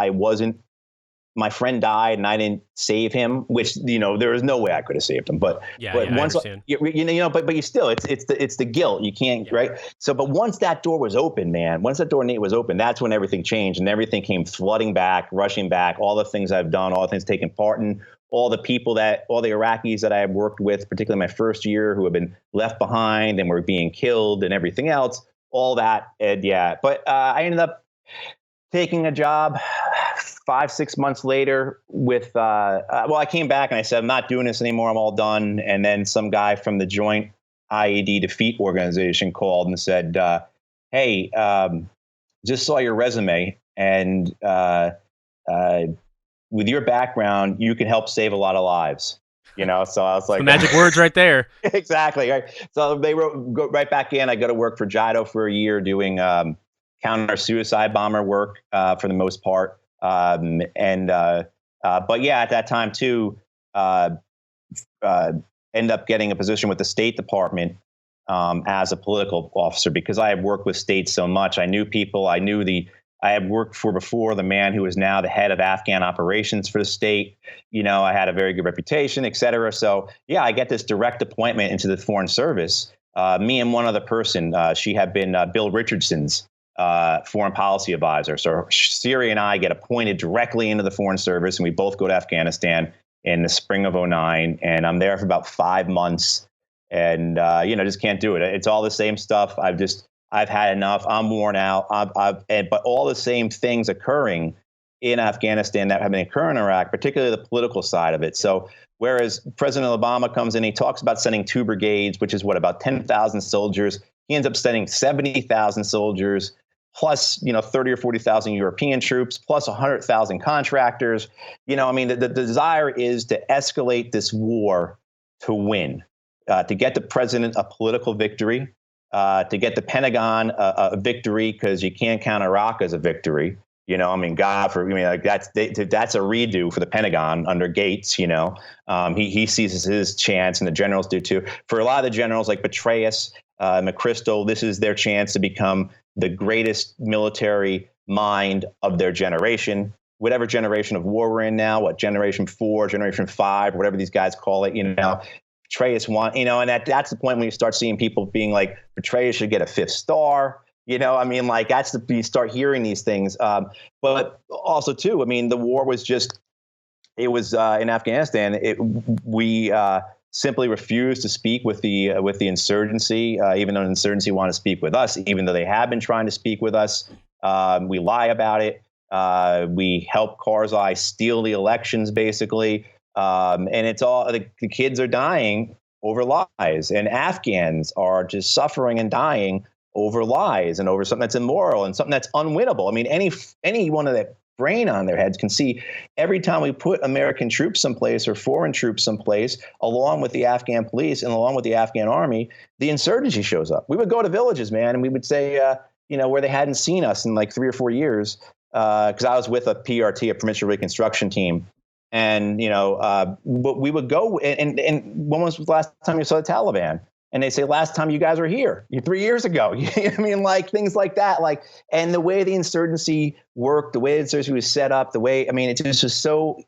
Speaker 3: my friend died and I didn't save him, which, there was no way I could have saved him. But once but you still, it's the guilt. You can't, right? So, but once that door was open, once that door, Nate, was open, that's when everything changed, and everything came flooding back, rushing back, all the things I've done, all the things taken part in, all the Iraqis that I have worked with, particularly my first year, who have been left behind and were being killed and everything else, all that. But I ended up taking a job 5-6 months later with, I came back and I said, I'm not doing this anymore. I'm all done. And then some guy from the Joint IED Defeat Organization called and said, hey, just saw your resume, and with your background, you can help save a lot of lives. So I was like,
Speaker 1: the magic words right there.
Speaker 3: Exactly. Right. So they go right back in. I go to work for JIDO for a year doing counter-suicide bomber work for the most part. But at that time too, end up getting a position with the State Department as a political officer, because I had worked with states so much. I knew people. I had worked for before the man who is now the head of Afghan operations for the state. I had a very good reputation, et cetera. So I get this direct appointment into the Foreign Service. Me and one other person, she had been Bill Richardson's foreign policy advisor. So Siri and I get appointed directly into the Foreign Service, and we both go to Afghanistan in the spring of 2009. And I'm there for about 5 months, and just can't do it. It's all the same stuff. I've had enough. I'm worn out. But all the same things occurring in Afghanistan that have been occurring in Iraq, particularly the political side of it. So whereas President Obama comes in, he talks about sending 2 brigades, which is about 10,000 soldiers. He ends up sending 70,000 soldiers, plus 30 or 40,000 European troops, plus 100,000 contractors. The desire is to escalate this war to win, to get the president a political victory, to get the Pentagon a victory, because you can't count Iraq as a victory. That's a redo for the Pentagon under Gates. He sees his chance, and the generals do too. For a lot of the generals like Petraeus, McChrystal, this is their chance to become the greatest military mind of their generation. Whatever generation of war we're in now, what generation 4, generation 5, whatever these guys call it, Petraeus and that's the point when you start seeing people being like, Petraeus should get a 5th star. You start hearing these things. But also too, the war was in Afghanistan. We simply refused to speak with the insurgency, even though the insurgency want to speak with us, even though they have been trying to speak with us. We lie about it. We help Karzai steal the elections, basically. And it's all the kids are dying over lies, and Afghans are just suffering and dying over lies and over something that's immoral and something that's unwinnable. Any one of that brain on their heads can see every time we put American troops someplace or foreign troops someplace, along with the Afghan police and along with the Afghan army, the insurgency shows up. We would go to villages, man, and we would say, where they hadn't seen us in like 3 or 4 years, because I was with a PRT, a provincial reconstruction team. And, we would go and when was the last time you saw the Taliban? And they say, last time you guys were here, 3 years ago. Things like that. And the way the insurgency worked, the way the insurgency was set up, it just was so,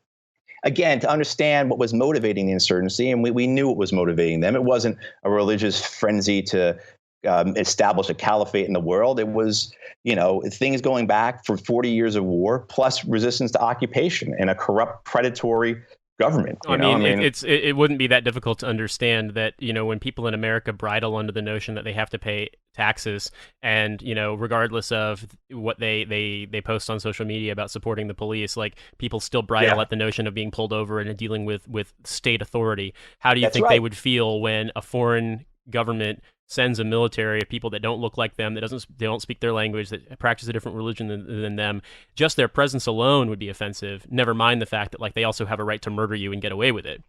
Speaker 3: again, to understand what was motivating the insurgency. And we knew what was motivating them. It wasn't a religious frenzy to establish a caliphate in the world. It was, things going back for 40 years of war, plus resistance to occupation and a corrupt, predatory government.
Speaker 1: It wouldn't be that difficult to understand that, when people in America bridle under the notion that they have to pay taxes, and, regardless of what they post on social media about supporting the police, like, people still bridle at the notion of being pulled over and dealing with state authority. How do you think they would feel when a foreign government sends a military of people that don't look like them, they don't speak their language, that practice a different religion than them? Just their presence alone would be offensive. Never mind the fact that they also have a right to murder you and get away with it.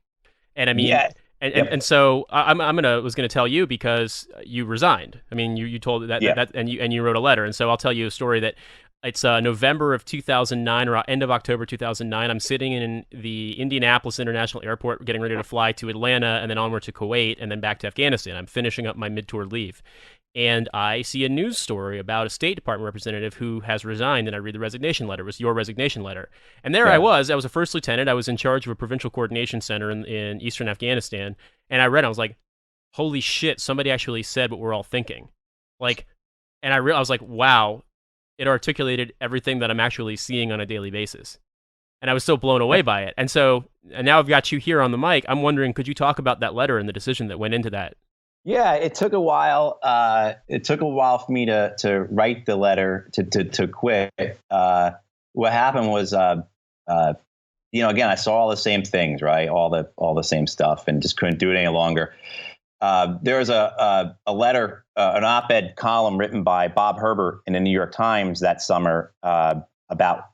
Speaker 1: And and so I was gonna tell you, because you resigned. You told that and you wrote a letter. And so I'll tell you a story that. It's November of 2009, or end of October 2009. I'm sitting in the Indianapolis International Airport getting ready to fly to Atlanta and then onward to Kuwait and then back to Afghanistan. I'm finishing up my mid-tour leave. And I see a news story about a State Department representative who has resigned, and I read the resignation letter. It was your resignation letter. And there I was a first lieutenant. I was in charge of a provincial coordination center in eastern Afghanistan. And I read it, I was like, holy shit, somebody actually said what we're all thinking. And I was like, wow. It articulated everything that I'm actually seeing on a daily basis. And I was so blown away by it. And now I've got you here on the mic. I'm wondering, could you talk about that letter and the decision that went into that?
Speaker 3: Yeah, it took a while. It took a while for me to write the letter to quit. What happened was, again, I saw all the same things, right? All the same stuff, and just couldn't do it any longer. There was a letter, an op-ed column written by Bob Herbert in the New York Times that summer about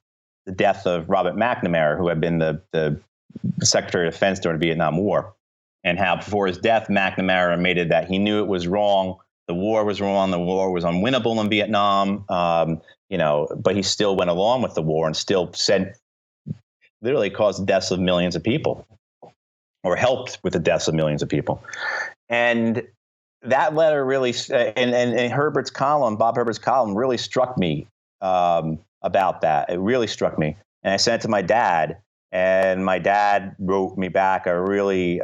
Speaker 3: the death of Robert McNamara, who had been the Secretary of Defense during the Vietnam War, and how before his death, McNamara admitted that he knew it was wrong. The war was wrong. The war was unwinnable in Vietnam, but he still went along with the war and still literally caused the deaths of millions of people, or helped with the deaths of millions of people. And that letter really, and Herbert's column, Bob Herbert's column, really struck me about that. It really struck me. And I sent it to my dad, and my dad wrote me back a really,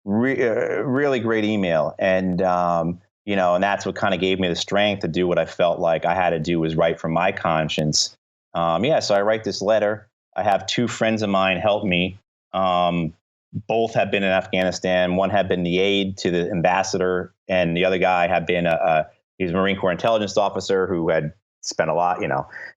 Speaker 3: really great email. And, and that's what kind of gave me the strength to do what I felt like I had to do, was right from my conscience. So I write this letter. I have 2 friends of mine help me. Both have been in Afghanistan. One had been the aide to the ambassador, and the other guy had been he's a Marine Corps intelligence officer who had spent a lot,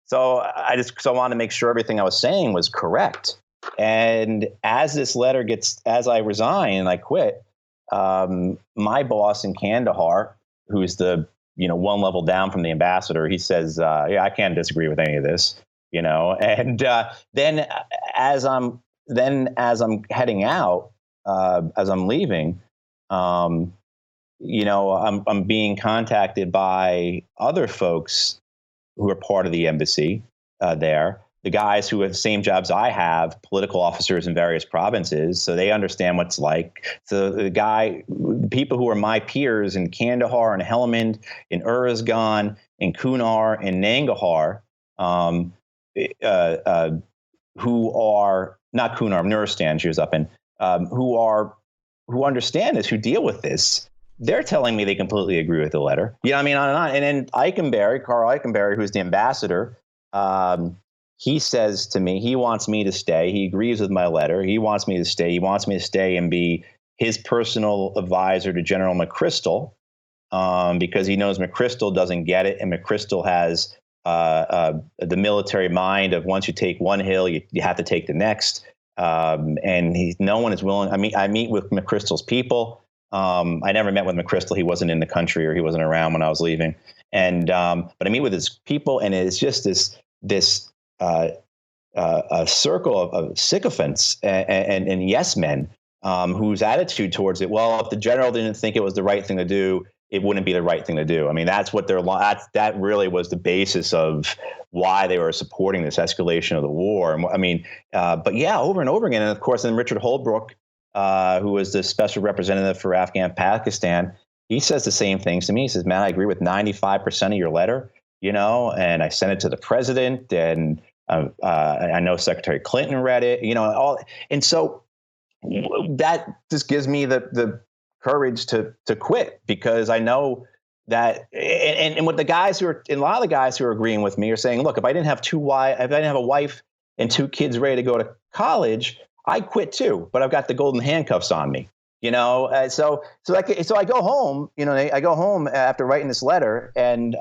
Speaker 3: So I wanted to make sure everything I was saying was correct. And as I resign and I quit, my boss in Kandahar, who's the one level down from the ambassador, he says, "Yeah, I can't disagree with any of this," And then as I'm heading out, as I'm leaving, I'm being contacted by other folks who are part of the embassy there. The guys who have the same jobs I have, political officers in various provinces, so they understand what's like. So people who are my peers in Kandahar and Helmand, in Uruzgan, in Kunar, and Nangarhar, who are not Kunar, Nuristan, she was up in, who understand this, who deal with this. They're telling me they completely agree with the letter. On and on. And then Carl Eikenberry, who's the ambassador, he says to me, he wants me to stay. He agrees with my letter. He wants me to stay. He wants me to stay and be his personal advisor to General McChrystal, because he knows McChrystal doesn't get it. And McChrystal has the military mind of once you take one hill, you have to take the next. And no one is willing. I meet with McChrystal's people. I never met with McChrystal. He wasn't in the country, or he wasn't around when I was leaving. And but I meet with his people, and it's just this a circle of sycophants and yes men, whose attitude towards it. Well, if the general didn't think it was the right thing to do, it wouldn't be the right thing to do. That's what that really was the basis of why they were supporting this escalation of the war. But yeah, over and over again. And of course, then Richard Holbrooke, who was the special representative for Afghan and Pakistan, he says the same things to me. He says, "Man, I agree with 95% of your letter, and I sent it to the president, and I know Secretary Clinton read it, and so that just gives me the courage to quit, because I know that, and what a lot of the guys who are agreeing with me are saying, look, if I didn't have a wife and 2 kids ready to go to college, I'd quit too, but I've got the golden handcuffs on me, so I go home, I go home after writing this letter and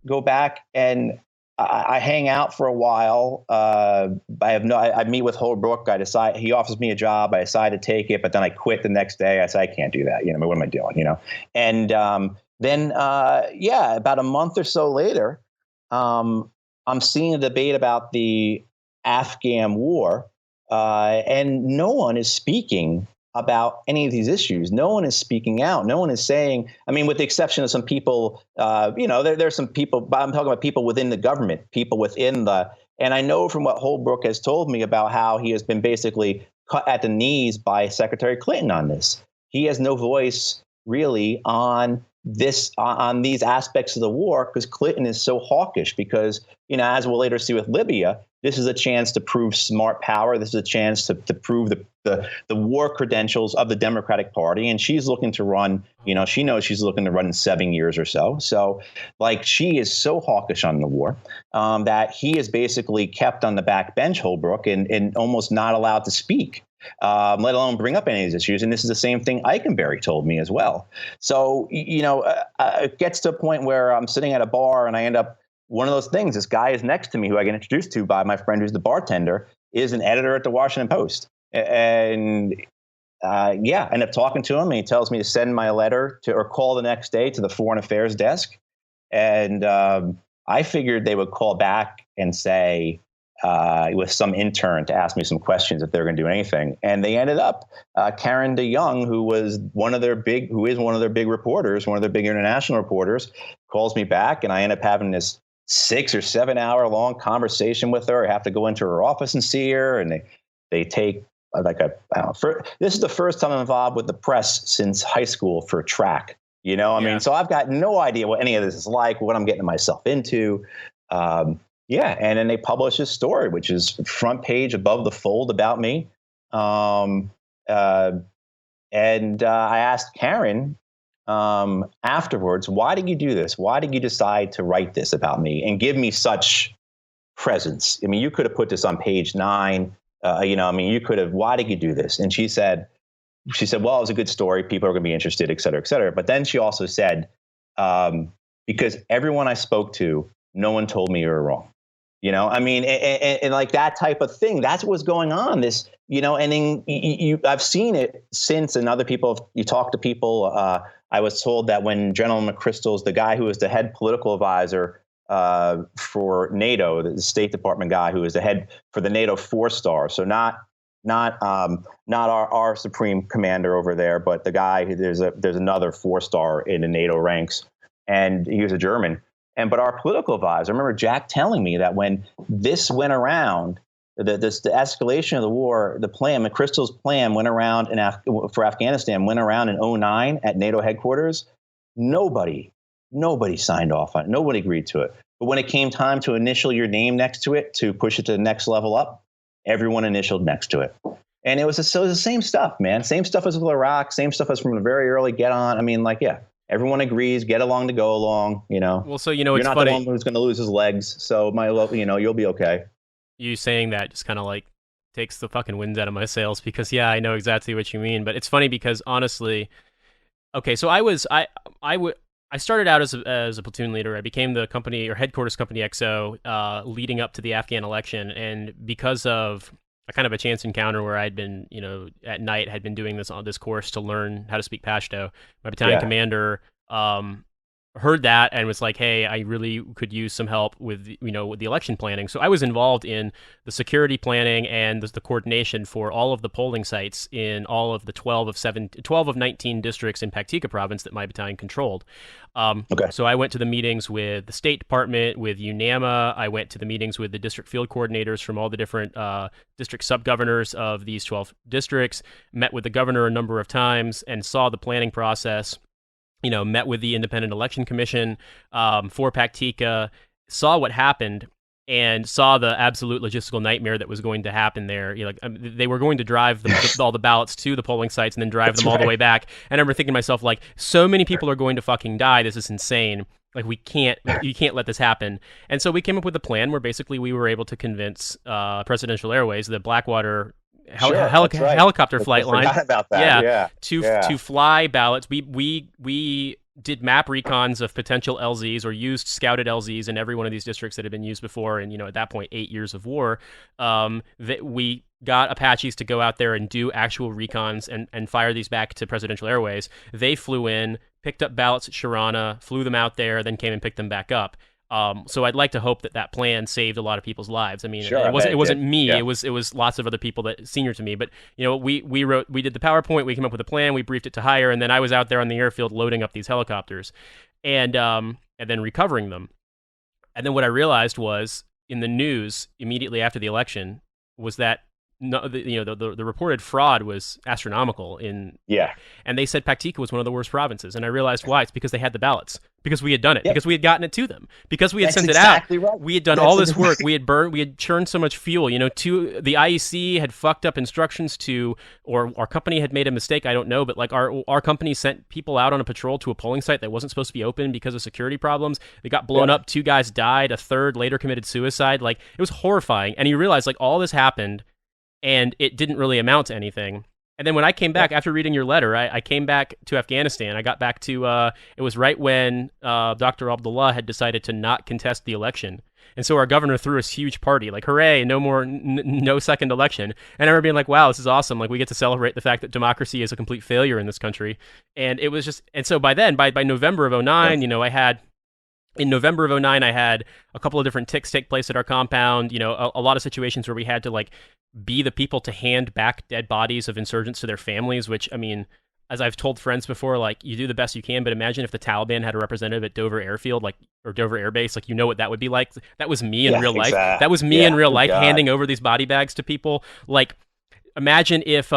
Speaker 3: go back and I hang out for a while. I meet with Holbrooke. He offers me a job. I decide to take it, but then I quit the next day. I say, I can't do that. What am I doing? And then about a month or so later, I'm seeing a debate about the Afghan war, and no one is speaking about any of these issues. No one is speaking out. No one is saying, with the exception of some people, there's some people, I'm talking about people within the government, people within and I know from what Holbrooke has told me about how he has been basically cut at the knees by Secretary Clinton on this. He has no voice really on these aspects of the war, because Clinton is so hawkish, because, as we'll later see with Libya, this is a chance to prove smart power. This is a chance to prove the war credentials of the Democratic Party. And she's looking to run, she knows she's looking to run in 7 years or so. So she is so hawkish on the war that he is basically kept on the back bench, Holbrooke, and almost not allowed to speak, let alone bring up any of these issues. And this is the same thing Eikenberry told me as well. So, it gets to a point where I'm sitting at a bar and I end up, one of those things, this guy is next to me who I get introduced to by my friend who's the bartender, is an editor at the Washington Post. And I end up talking to him, and he tells me to send my letter or call the next day to the Foreign Affairs desk. And I figured they would call back and say, with some intern to ask me some questions if they're going to do anything. And they ended up, Karen DeYoung, who is one of their big reporters, one of their big international reporters, calls me back, and I end up having this 6 or 7 hour long conversation with her. I have to go into her office and see her, and they take this is the first time I'm involved with the press since high school for track. So I've got no idea what any of this is like, what I'm getting myself into. And then they publish this story, which is front page above the fold about me. And I asked Karen afterwards, why did you do this? Why did you decide to write this about me and give me such presence? You could have put this on page 9. You could have, why did you do this? And she said, well, it was a good story. People are going to be interested, et cetera, et cetera. But then she also said, because everyone I spoke to no one told me you were wrong. I mean, and like that type of thing, that's what's going on. This, and then I've seen it since, and other people, you talk to people. I was told that when General McChrystal's, the guy who was the head political advisor for NATO, the State Department guy who was the head for the NATO 4-star, so not our supreme commander over there, but the guy there's another 4-star in the NATO ranks, and he was a German. But our political advisor, I remember Jack telling me that when this went around, the escalation of the war, the plan, McChrystal's plan went around for Afghanistan, went around in 2009 at NATO headquarters. Nobody signed off on it. Nobody agreed to it. But when it came time to initial your name next to it, to push it to the next level up, everyone initialed next to it. And it was the same stuff, man. Same stuff as with Iraq, same stuff as from the very early get on. I mean, like, yeah. Everyone agrees, get along to go along, Well,
Speaker 1: so,
Speaker 3: you're
Speaker 1: it's
Speaker 3: not
Speaker 1: funny.
Speaker 3: the one who's going to lose his legs, so you'll be okay.
Speaker 1: You saying that just kind of like takes the fucking wind out of my sails, because I know exactly what you mean. But it's funny because honestly, okay, so I started out as a platoon leader. I became the company or headquarters company XO leading up to the Afghan election, and because of a kind of a chance encounter where I'd been, at night had been doing this course to learn how to speak Pashto. My battalion commander heard that and was like, "Hey, I really could use some help with with the election planning." So I was involved in the security planning and the coordination for all of the polling sites in all of the 12 of 19 districts in Paktika province that my battalion controlled. So I went to the meetings with the State Department, with UNAMA. I went to the meetings with the district field coordinators from all the different district sub-governors of these 12 districts, met with the governor a number of times and saw the planning process. Met with the Independent Election Commission for Paktika, saw what happened, and saw the absolute logistical nightmare that was going to happen there. They were going to drive all the ballots to the polling sites and then drive them all the way back. And I remember thinking to myself, like, so many people are going to fucking die. This is insane. Like, you can't let this happen. And so we came up with a plan where basically we were able to convince Presidential Airways, the Blackwater helicopter flight line.
Speaker 3: About that.
Speaker 1: To fly ballots. We did map recons of potential LZs, or used scouted LZs in every one of these districts that had been used before. And at that point, 8 years of war, that we got Apaches to go out there and do actual recons and fire these back to Presidential Airways. They flew in, picked up ballots at Sharana, flew them out there, then came and picked them back up. So I'd like to hope that plan saved a lot of people's lives. I mean, it wasn't me. Yeah. It was lots of other people that senior to me. But we did the PowerPoint. We came up with a plan. We briefed it to hire, and then I was out there on the airfield loading up these helicopters, and then recovering them. And then what I realized was in the news immediately after the election was that the reported fraud was astronomical and they said Paktika was one of the worst provinces, and I realized why. It's because they had the ballots, because we had done it, because we had gotten it to them, because we had sent it out. Right. We had done all this work. We had churned so much fuel. The IEC had fucked up instructions or our company had made a mistake. I don't know, but like our company sent people out on a patrol to a polling site that wasn't supposed to be open because of security problems. They got blown up. 2 guys died. A third later committed suicide. Like, it was horrifying. And you realize, like, all this happened, and it didn't really amount to anything. And then when I came back after reading your letter, I came back to Afghanistan. I got back to, it was right when Dr. Abdullah had decided to not contest the election. And so our governor threw us huge party, like, hooray, no second election. And I remember being like, wow, this is awesome. Like, we get to celebrate the fact that democracy is a complete failure in this country. And it was just, and so by then, by November of 2009, in November of 2009, I had a couple of different ticks take place at our compound, a lot of situations where we had to, like, be the people to hand back dead bodies of insurgents to their families, which, I mean, as I've told friends before, like, you do the best you can, but imagine if the Taliban had a representative at Dover Airfield, like, or Dover Air Base, like, what that would be like. That was me in real life. That was me in real life, handing over these body bags to people. Like, imagine if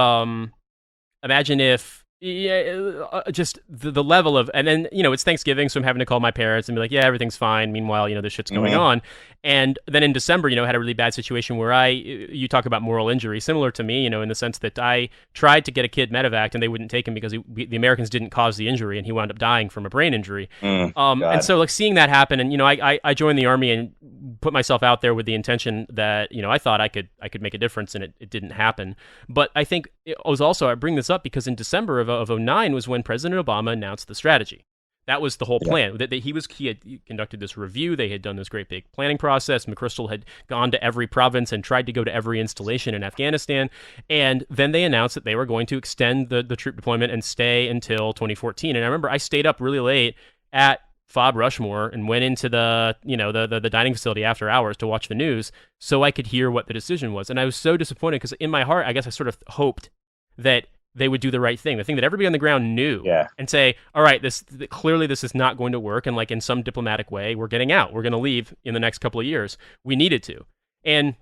Speaker 1: just the level of, and then, it's Thanksgiving, so I'm having to call my parents and be like, yeah, everything's fine. Meanwhile, this shit's going on. And then in December, had a really bad situation where you talk about moral injury, similar to me, in the sense that I tried to get a kid medevaced and they wouldn't take him because the Americans didn't cause the injury, and he wound up dying from a brain injury. And so, like, seeing that happen, and, I joined the Army and put myself out there with the intention that, I thought I could make a difference, and it didn't happen. But I think it was also, I bring this up because in December of 2009 was when President Obama announced the strategy. That was the whole
Speaker 3: Yeah.
Speaker 1: plan. That he had conducted this review. They had done this great big planning process. McChrystal had gone to every province and tried to go to every installation in Afghanistan. And then they announced that they were going to extend the troop deployment and stay until 2014. And I remember I stayed up really late at Fob Rushmore and went into the dining facility after hours to watch the news so I could hear what the decision was. And I was so disappointed because in my heart, I guess I sort of hoped that they would do the right thing, the thing that everybody on the ground knew, and say, all right, clearly this is not going to work, and like in some diplomatic way, we're getting out. We're going to leave in the next couple of years. We needed to. And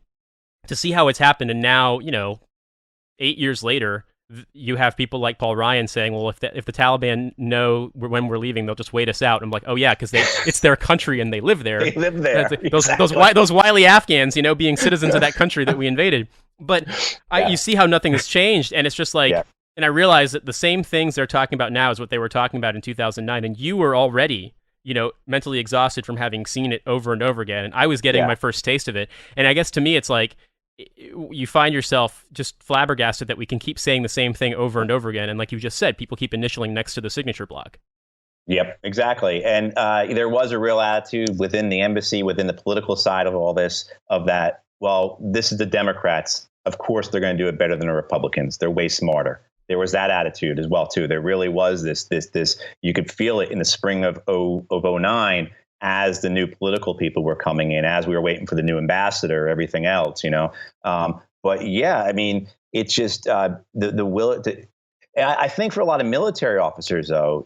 Speaker 1: to see how it's happened, and now, 8 years later, you have people like Paul Ryan saying, well, if the Taliban know when we're leaving, they'll just wait us out. I'm like, oh yeah, because it's their country and they live there.
Speaker 3: They live there.
Speaker 1: Those wily Afghans, being citizens of that country that we invaded. But you see how nothing has changed, and it's just like, and I realize that the same things they're talking about now is what they were talking about in 2009, and you were already, mentally exhausted from having seen it over and over again, and I was getting my first taste of it. And I guess to me, it's like, you find yourself just flabbergasted that we can keep saying the same thing over and over again, and like you just said, people keep initialing next to the signature block.
Speaker 3: Yep, exactly. And there was a real attitude within the embassy, within the political side of all this, of that, well, this is the Democrats. Of course, they're going to do it better than the Republicans. They're way smarter. There was that attitude as well, too. There really was this, you could feel it in the spring of 09 as the new political people were coming in, as we were waiting for the new ambassador, everything else, But yeah, I mean, it's just the will to, I think for a lot of military officers, though,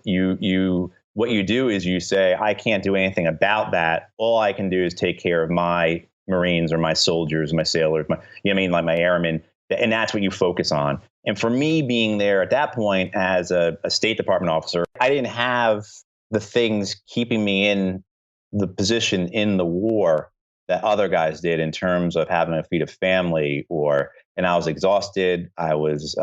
Speaker 3: what you do is you say, I can't do anything about that. All I can do is take care of my Marines or my soldiers, my sailors, like my airmen. And that's what you focus on. And for me, being there at that point as a State Department officer, I didn't have the things keeping me in the position in the war that other guys did in terms of having to feed a family, and I was exhausted. I was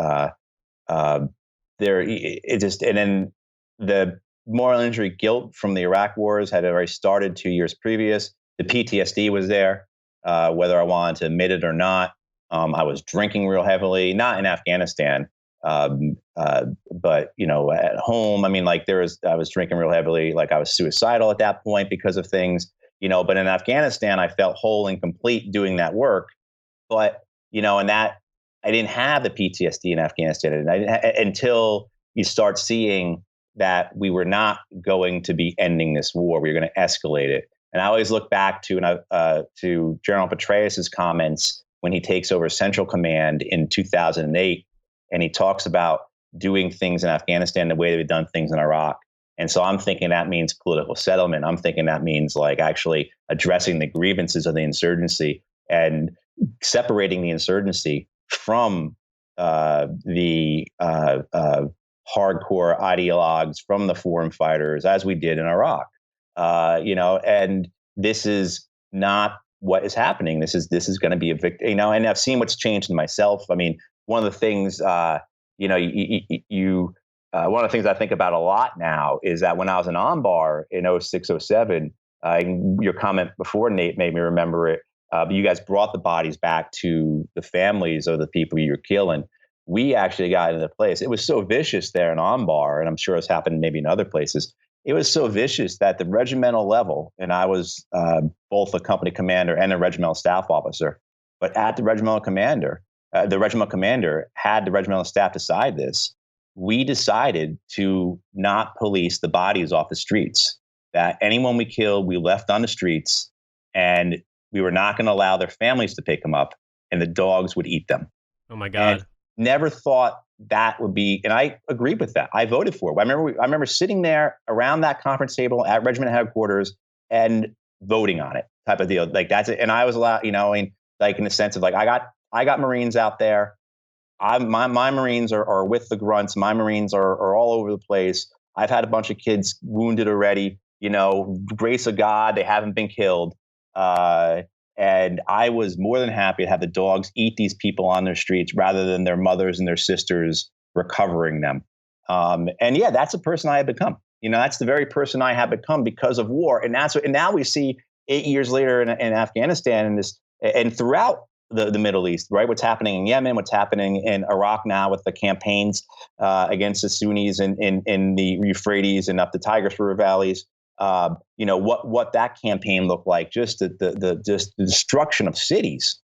Speaker 3: there. And then the moral injury guilt from the Iraq wars had already started 2 years previous. The PTSD was there, whether I wanted to admit it or not. I was drinking real heavily, not in Afghanistan, but at home. I mean, I was drinking real heavily. Like, I was suicidal at that point because of things, But in Afghanistan, I felt whole and complete doing that work. But and that I didn't have the PTSD in Afghanistan, and until you start seeing that we were not going to be ending this war, we were going to escalate it. And I always look back to General Petraeus's comments when he takes over Central Command in 2008, and he talks about doing things in Afghanistan the way they've done things in Iraq. And so I'm thinking that means political settlement. I'm thinking that means like actually addressing the grievances of the insurgency and separating the insurgency from the hardcore ideologues, from the foreign fighters, as we did in Iraq. And this is not what is happening. This is going to be a victory, and I've seen what's changed in myself. I mean, one of the things, one of the things I think about a lot now is that when I was in Anbar in 06, 07, your comment before, Nate, made me remember it. You guys brought the bodies back to the families of the people you were killing. We actually got into the place. It was so vicious there in Anbar, and I'm sure it's happened maybe in other places. It was so vicious that the regimental level, and I was both a company commander and a regimental staff officer, but at the regimental commander had the regimental staff decide this. We decided to not police the bodies off the streets, that anyone we killed, we left on the streets, and we were not going to allow their families to pick them up, and the dogs would eat them.
Speaker 1: Oh my God.
Speaker 3: And never thought that would be, and I agreed with that. I voted for it. I remember sitting there around that conference table at regiment headquarters and voting on it, type of deal. Like, that's it. And I was allowed, in the sense of like, I got Marines out there. My Marines are with the grunts. My Marines are all over the place. I've had a bunch of kids wounded already. Grace of God, they haven't been killed. And I was more than happy to have the dogs eat these people on their streets rather than their mothers and their sisters recovering them. And yeah, that's the person I have become. That's the very person I have become because of war. And now we see 8 years later in Afghanistan and throughout the Middle East, right? What's happening in Yemen, what's happening in Iraq now with the campaigns against the Sunnis in the Euphrates and up the Tigris River valleys. What that campaign looked like, just the destruction of cities.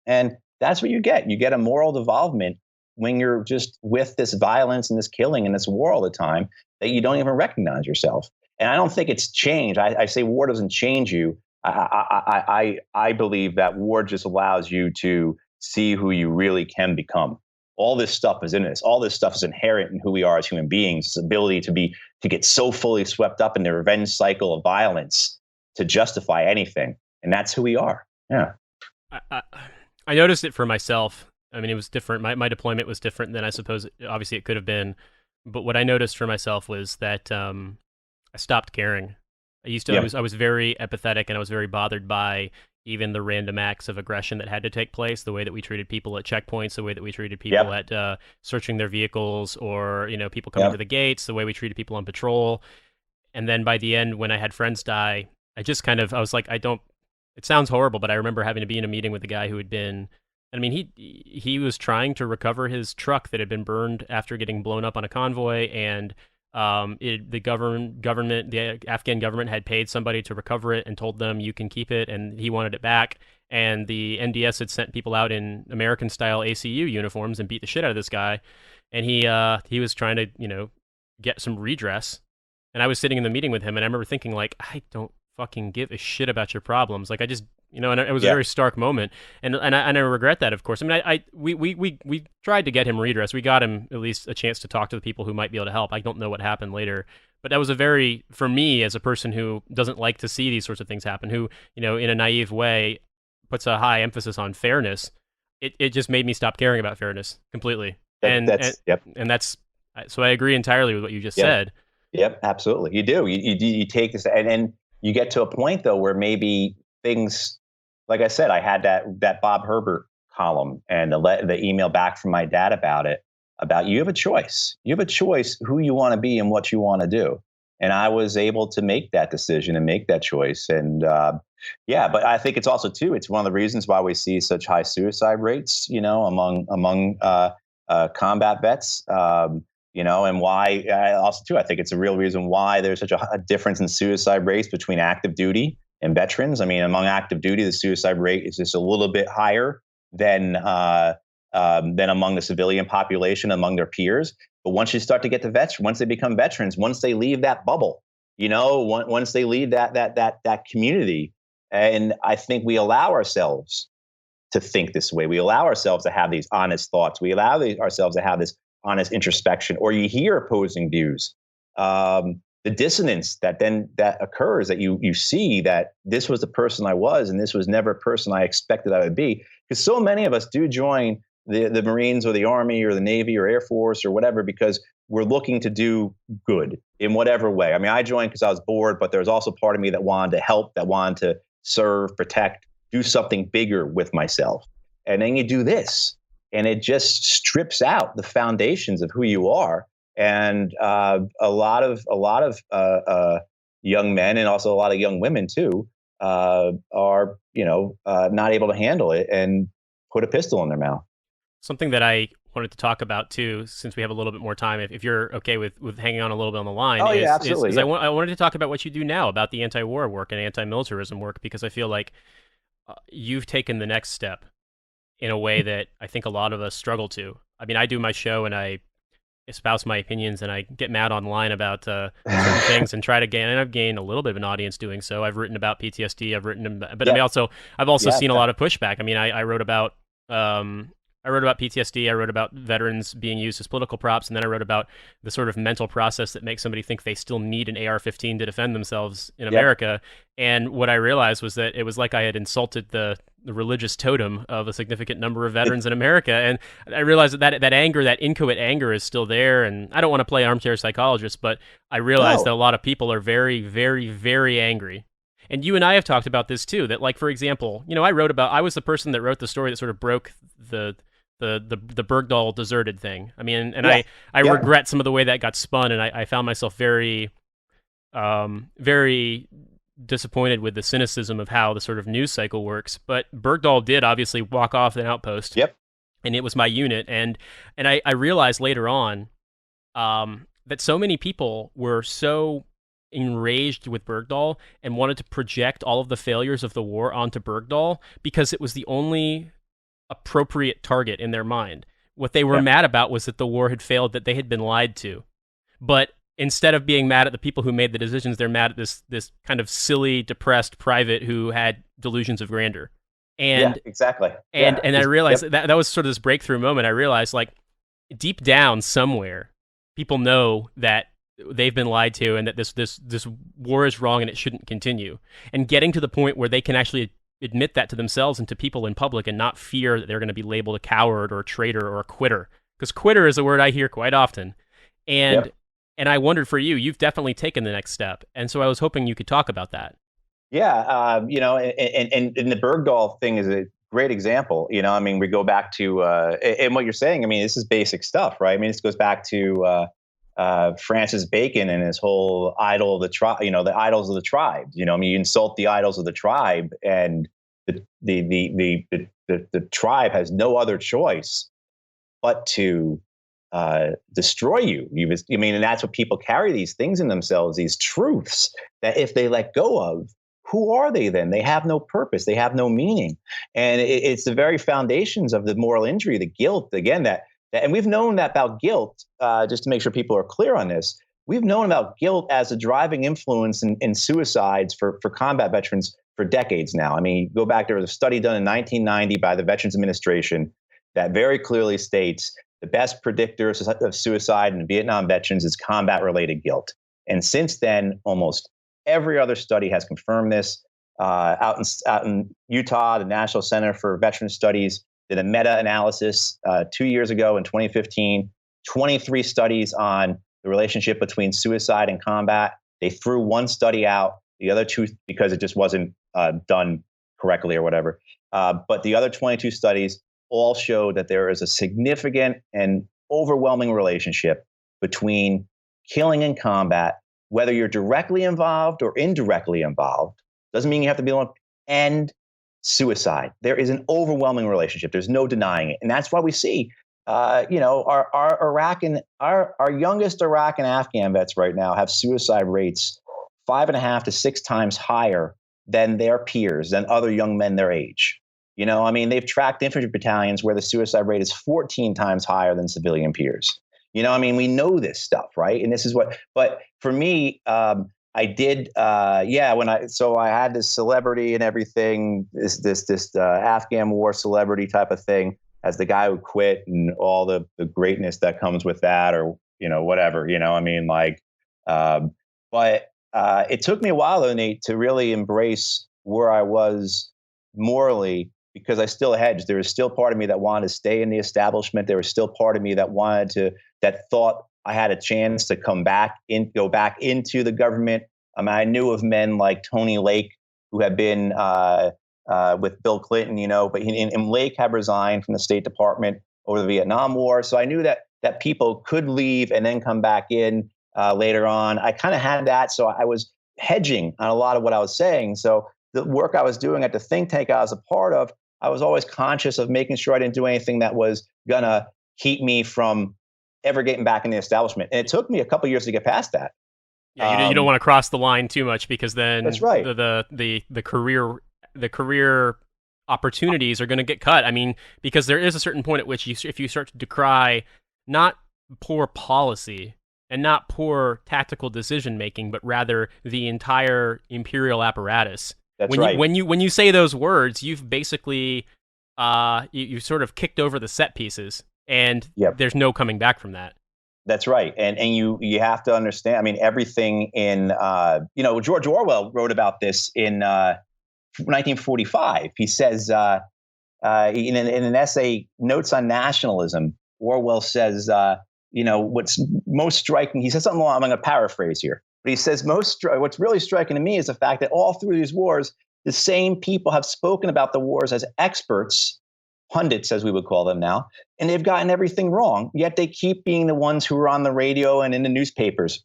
Speaker 3: And that's what you get. You get a moral devolvement when you're just with this violence and this killing and this war all the time that you don't even recognize yourself. And I don't think it's changed. I say war doesn't change you. I believe that war just allows you to see who you really can become. All this stuff is in us. All this stuff is inherent in who we are as human beings. This ability to get so fully swept up in the revenge cycle of violence to justify anything, and that's who we are. Yeah.
Speaker 1: I noticed it for myself. I mean, it was different. My deployment was different than I suppose. Obviously, it could have been. But what I noticed for myself was that I stopped caring. I was very empathetic, and I was very bothered by even the random acts of aggression that had to take place, the way that we treated people at checkpoints, the way that we treated people at searching their vehicles, or people coming to the gates, the way we treated people on patrol. And then by the end, when I had friends die, I was like, it sounds horrible, but I remember having to be in a meeting with a guy who had been, I mean, he was trying to recover his truck that had been burned after getting blown up on a convoy, and the Afghan government had paid somebody to recover it and told them you can keep it, and he wanted it back. And the NDS had sent people out in American-style ACU uniforms and beat the shit out of this guy, and he was trying to get some redress. And I was sitting in the meeting with him, and I remember thinking, like, I don't fucking give a shit about your problems. Like, I just, and it was a very stark moment, and I regret that, of course. I mean, we tried to get him redress. We got him at least a chance to talk to the people who might be able to help. I don't know what happened later, but that was for me, as a person who doesn't like to see these sorts of things happen, who, in a naive way puts a high emphasis on fairness, it just made me stop caring about fairness completely. So I agree entirely with what you just said.
Speaker 3: Yep, absolutely. You do. You take this, and you get to a point though where maybe things, like I said, I had that Bob Herbert column and the email back from my dad about you have a choice. You have a choice who you want to be and what you want to do. And I was able to make that decision and make that choice. And but I think it's also too, it's one of the reasons why we see such high suicide rates, among combat vets. And why also too, I think it's a real reason why there's such a difference in suicide rates between active duty and veterans. I mean, among active duty, the suicide rate is just a little bit higher than among the civilian population, among their peers. But once you start to get to veterans, once they become veterans, once they leave that bubble, once they leave that community, and I think we allow ourselves to think this way. We allow ourselves to have these honest thoughts. We allow ourselves to have this honest introspection, or you hear opposing views. The dissonance that occurs, that you see that this was the person I was, and this was never a person I expected I would be. Because so many of us do join the Marines or the Army or the Navy or Air Force or whatever, because we're looking to do good in whatever way. I mean, I joined because I was bored, but there's also part of me that wanted to help, that wanted to serve, protect, do something bigger with myself. And then you do this, and it just strips out the foundations of who you are. And a lot of young men, and also a lot of young women too, are not able to handle it and put a pistol in their mouth.
Speaker 1: Something that I wanted to talk about too, since we have a little bit more time, if you're okay with hanging on a little bit on the line.
Speaker 3: Oh, yeah, absolutely.
Speaker 1: I wanted to talk about what you do now, about the anti-war work and anti-militarism work, because I feel like you've taken the next step in a way that I think a lot of us struggle to. I mean, I do my show and I espouse my opinions and I get mad online about certain things and try to gain, and I've gained a little bit of an audience doing so. I've written about PTSD, I've also seen a lot of pushback. I mean, I wrote about PTSD, I wrote about veterans being used as political props, and then I wrote about the sort of mental process that makes somebody think they still need an AR-15 to defend themselves in America. And what I realized was that it was like I had insulted the religious totem of a significant number of veterans in America. And I realized that anger, that inchoate anger, is still there. And I don't want to play armchair psychologist, but I realized that a lot of people are very, very, very angry. And you and I have talked about this too, that, like, for example, I was the person that wrote the story that sort of broke the Bergdahl deserted thing. I mean, and I regret some of the way that got spun, and I found myself very, very disappointed with the cynicism of how the sort of news cycle works. But Bergdahl did obviously walk off an outpost.
Speaker 3: Yep.
Speaker 1: And it was my unit. And I realized later on that so many people were so enraged with Bergdahl and wanted to project all of the failures of the war onto Bergdahl because it was the only appropriate target in their mind. What they were mad about was that the war had failed, that they had been lied to. But instead of being mad at the people who made the decisions, they're mad at this kind of silly, depressed private who had delusions of grandeur. And
Speaker 3: exactly.
Speaker 1: And I realized that was sort of this breakthrough moment. I realized, like, deep down somewhere, people know that they've been lied to and that this war is wrong and it shouldn't continue. And getting to the point where they can actually admit that to themselves and to people in public and not fear that they're going to be labeled a coward or a traitor or a quitter. Because quitter is a word I hear quite often. And I wondered for you, you've definitely taken the next step. And so I was hoping you could talk about that.
Speaker 3: Yeah, and the Bergdahl thing is a great example. I mean, we go back to and what you're saying. I mean, this is basic stuff, right? I mean, this goes back to Francis Bacon and his whole idol of the tribe. The idols of the tribe. I mean, you insult the idols of the tribe, and the tribe has no other choice but to destroy you. And that's what people carry, these things in themselves, these truths that if they let go of, who are they then? They have no purpose. They have no meaning. And it's the very foundations of the moral injury, the guilt, again, and we've known that about guilt, just to make sure people are clear on this. We've known about guilt as a driving influence in suicides for combat veterans for decades now. I mean, go back, there was a study done in 1990 by the Veterans Administration that very clearly states the best predictor of suicide in Vietnam veterans is combat-related guilt. And since then, almost every other study has confirmed this. Out in Utah, the National Center for Veteran Studies did a meta-analysis 2 years ago in 2015, 23 studies on the relationship between suicide and combat. They threw one study out, the other two because it just wasn't done correctly or whatever. But the other 22 studies all show that there is a significant and overwhelming relationship between killing and combat, whether you're directly involved or indirectly involved. Doesn't mean you have to be on, and suicide. There is an overwhelming relationship. There's no denying it. And that's why we see, our youngest Iraq and Afghan vets right now have suicide rates 5.5 to 6 times higher than their peers, than other young men their age. I mean, they've tracked infantry battalions where the suicide rate is 14 times higher than civilian peers. I mean, we know this stuff, right? And this is but for me, I did, so I had this celebrity and everything, this Afghan war celebrity type of thing as the guy who quit and all the greatness that comes with that, or, whatever, I mean, but it took me a while, though, Nate, to really embrace where I was morally, because I still hedged. There was still part of me that wanted to stay in the establishment. There was still part of me that that thought I had a chance to go back into the government. I mean, I knew of men like Tony Lake, who had been with Bill Clinton, but Lake had resigned from the State Department over the Vietnam War. So I knew that people could leave and then come back in later on. I kind of had that. So I was hedging on a lot of what I was saying. So the work I was doing at the think tank I was a part of, I was always conscious of making sure I didn't do anything that was going to keep me from ever getting back in the establishment. And it took me a couple of years to get past that.
Speaker 1: Yeah, you don't want to cross the line too much, because then
Speaker 3: that's right.
Speaker 1: the career opportunities are going to get cut. I mean, because there is a certain point at which if you start to decry not poor policy and not poor tactical decision making, but rather the entire imperial apparatus.
Speaker 3: That's right.
Speaker 1: When you say those words, you've basically you sort of kicked over the set pieces, and there's no coming back from that.
Speaker 3: That's right, and you have to understand. I mean, everything in George Orwell wrote about this in 1945. He says in an essay, Notes on Nationalism, Orwell says, what's most striking. He says something along. I'm going to paraphrase here. But he says, what's really striking to me is the fact that all through these wars, the same people have spoken about the wars as experts, pundits, as we would call them now, and they've gotten everything wrong, yet they keep being the ones who are on the radio and in the newspapers.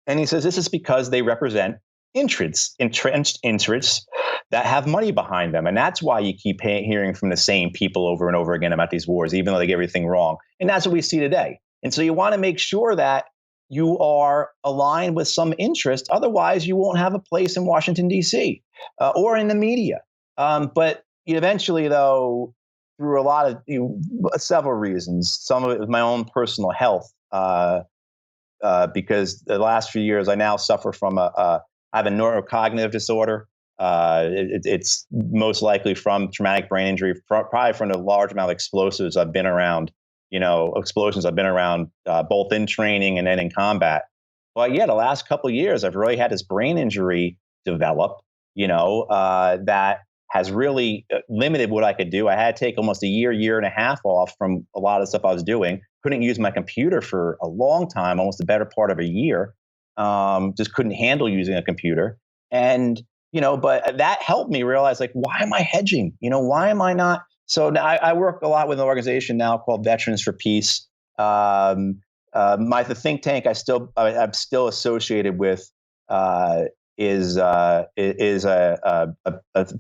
Speaker 3: And he says this is because they represent entrenched interests that have money behind them. And that's why you keep hearing from the same people over and over again about these wars, even though they get everything wrong. And that's what we see today. And so you want to make sure that you are aligned with some interest. Otherwise, you won't have a place in Washington, D.C. Or in the media. But eventually, though, through a lot of several reasons, some of it was my own personal health, because the last few years I now suffer from I have a neurocognitive disorder. It's most likely from traumatic brain injury, probably from the large amount of explosives I've been around. Explosions I've been around, both in training and then in combat. But yeah, the last couple of years, I've really had this brain injury develop, that has really limited what I could do. I had to take almost a year and a half off from a lot of stuff I was doing. Couldn't use my computer for a long time, almost the better part of a year. Just couldn't handle using a computer. And, but that helped me realize, like, why am I hedging? Why am I not? So now I work a lot with an organization now called Veterans for Peace. The think tank I'm still associated with is a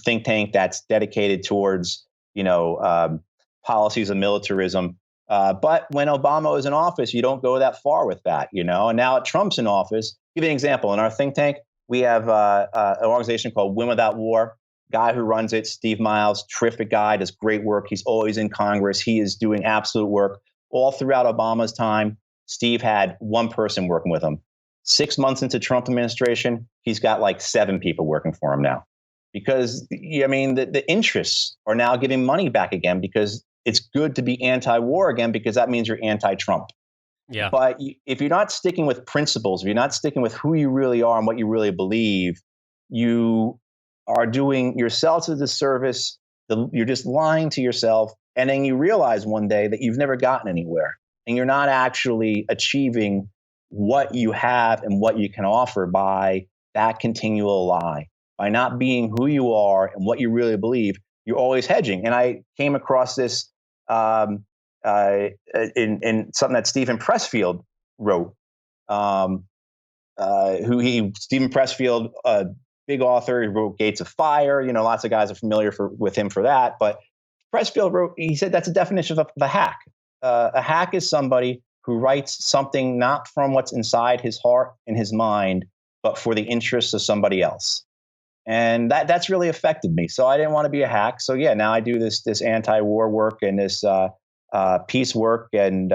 Speaker 3: think tank that's dedicated towards policies of militarism. But when Obama was in office, you don't go that far with that, And now that Trump's in office, give you an example. In our think tank, we have an organization called Win Without War. Guy who runs it, Steve Miles, terrific guy, does great work. He's always in Congress. He is doing absolute work. All throughout Obama's time, Steve had one person working with him. 6 months into Trump administration, he's got like 7 people working for him now. Because, the interests are now giving money back again, because it's good to be anti-war again, because that means you're anti-Trump.
Speaker 1: Yeah.
Speaker 3: But if you're not sticking with principles, if you're not sticking with who you really are and what you really believe, you are doing yourself a disservice. You're just lying to yourself. And then you realize one day that you've never gotten anywhere, and you're not actually achieving what you have and what you can offer by that continual lie. By not being who you are and what you really believe, you're always hedging. And I came across this in something that Stephen Pressfield wrote. Stephen Pressfield, big author, he wrote Gates of Fire. Lots of guys are familiar with him for that. But Pressfield he said that's a definition of a hack. A hack is somebody who writes something not from what's inside his heart and his mind, but for the interests of somebody else. And that's really affected me. So I didn't want to be a hack. So yeah, now I do this anti-war work and this peace work, and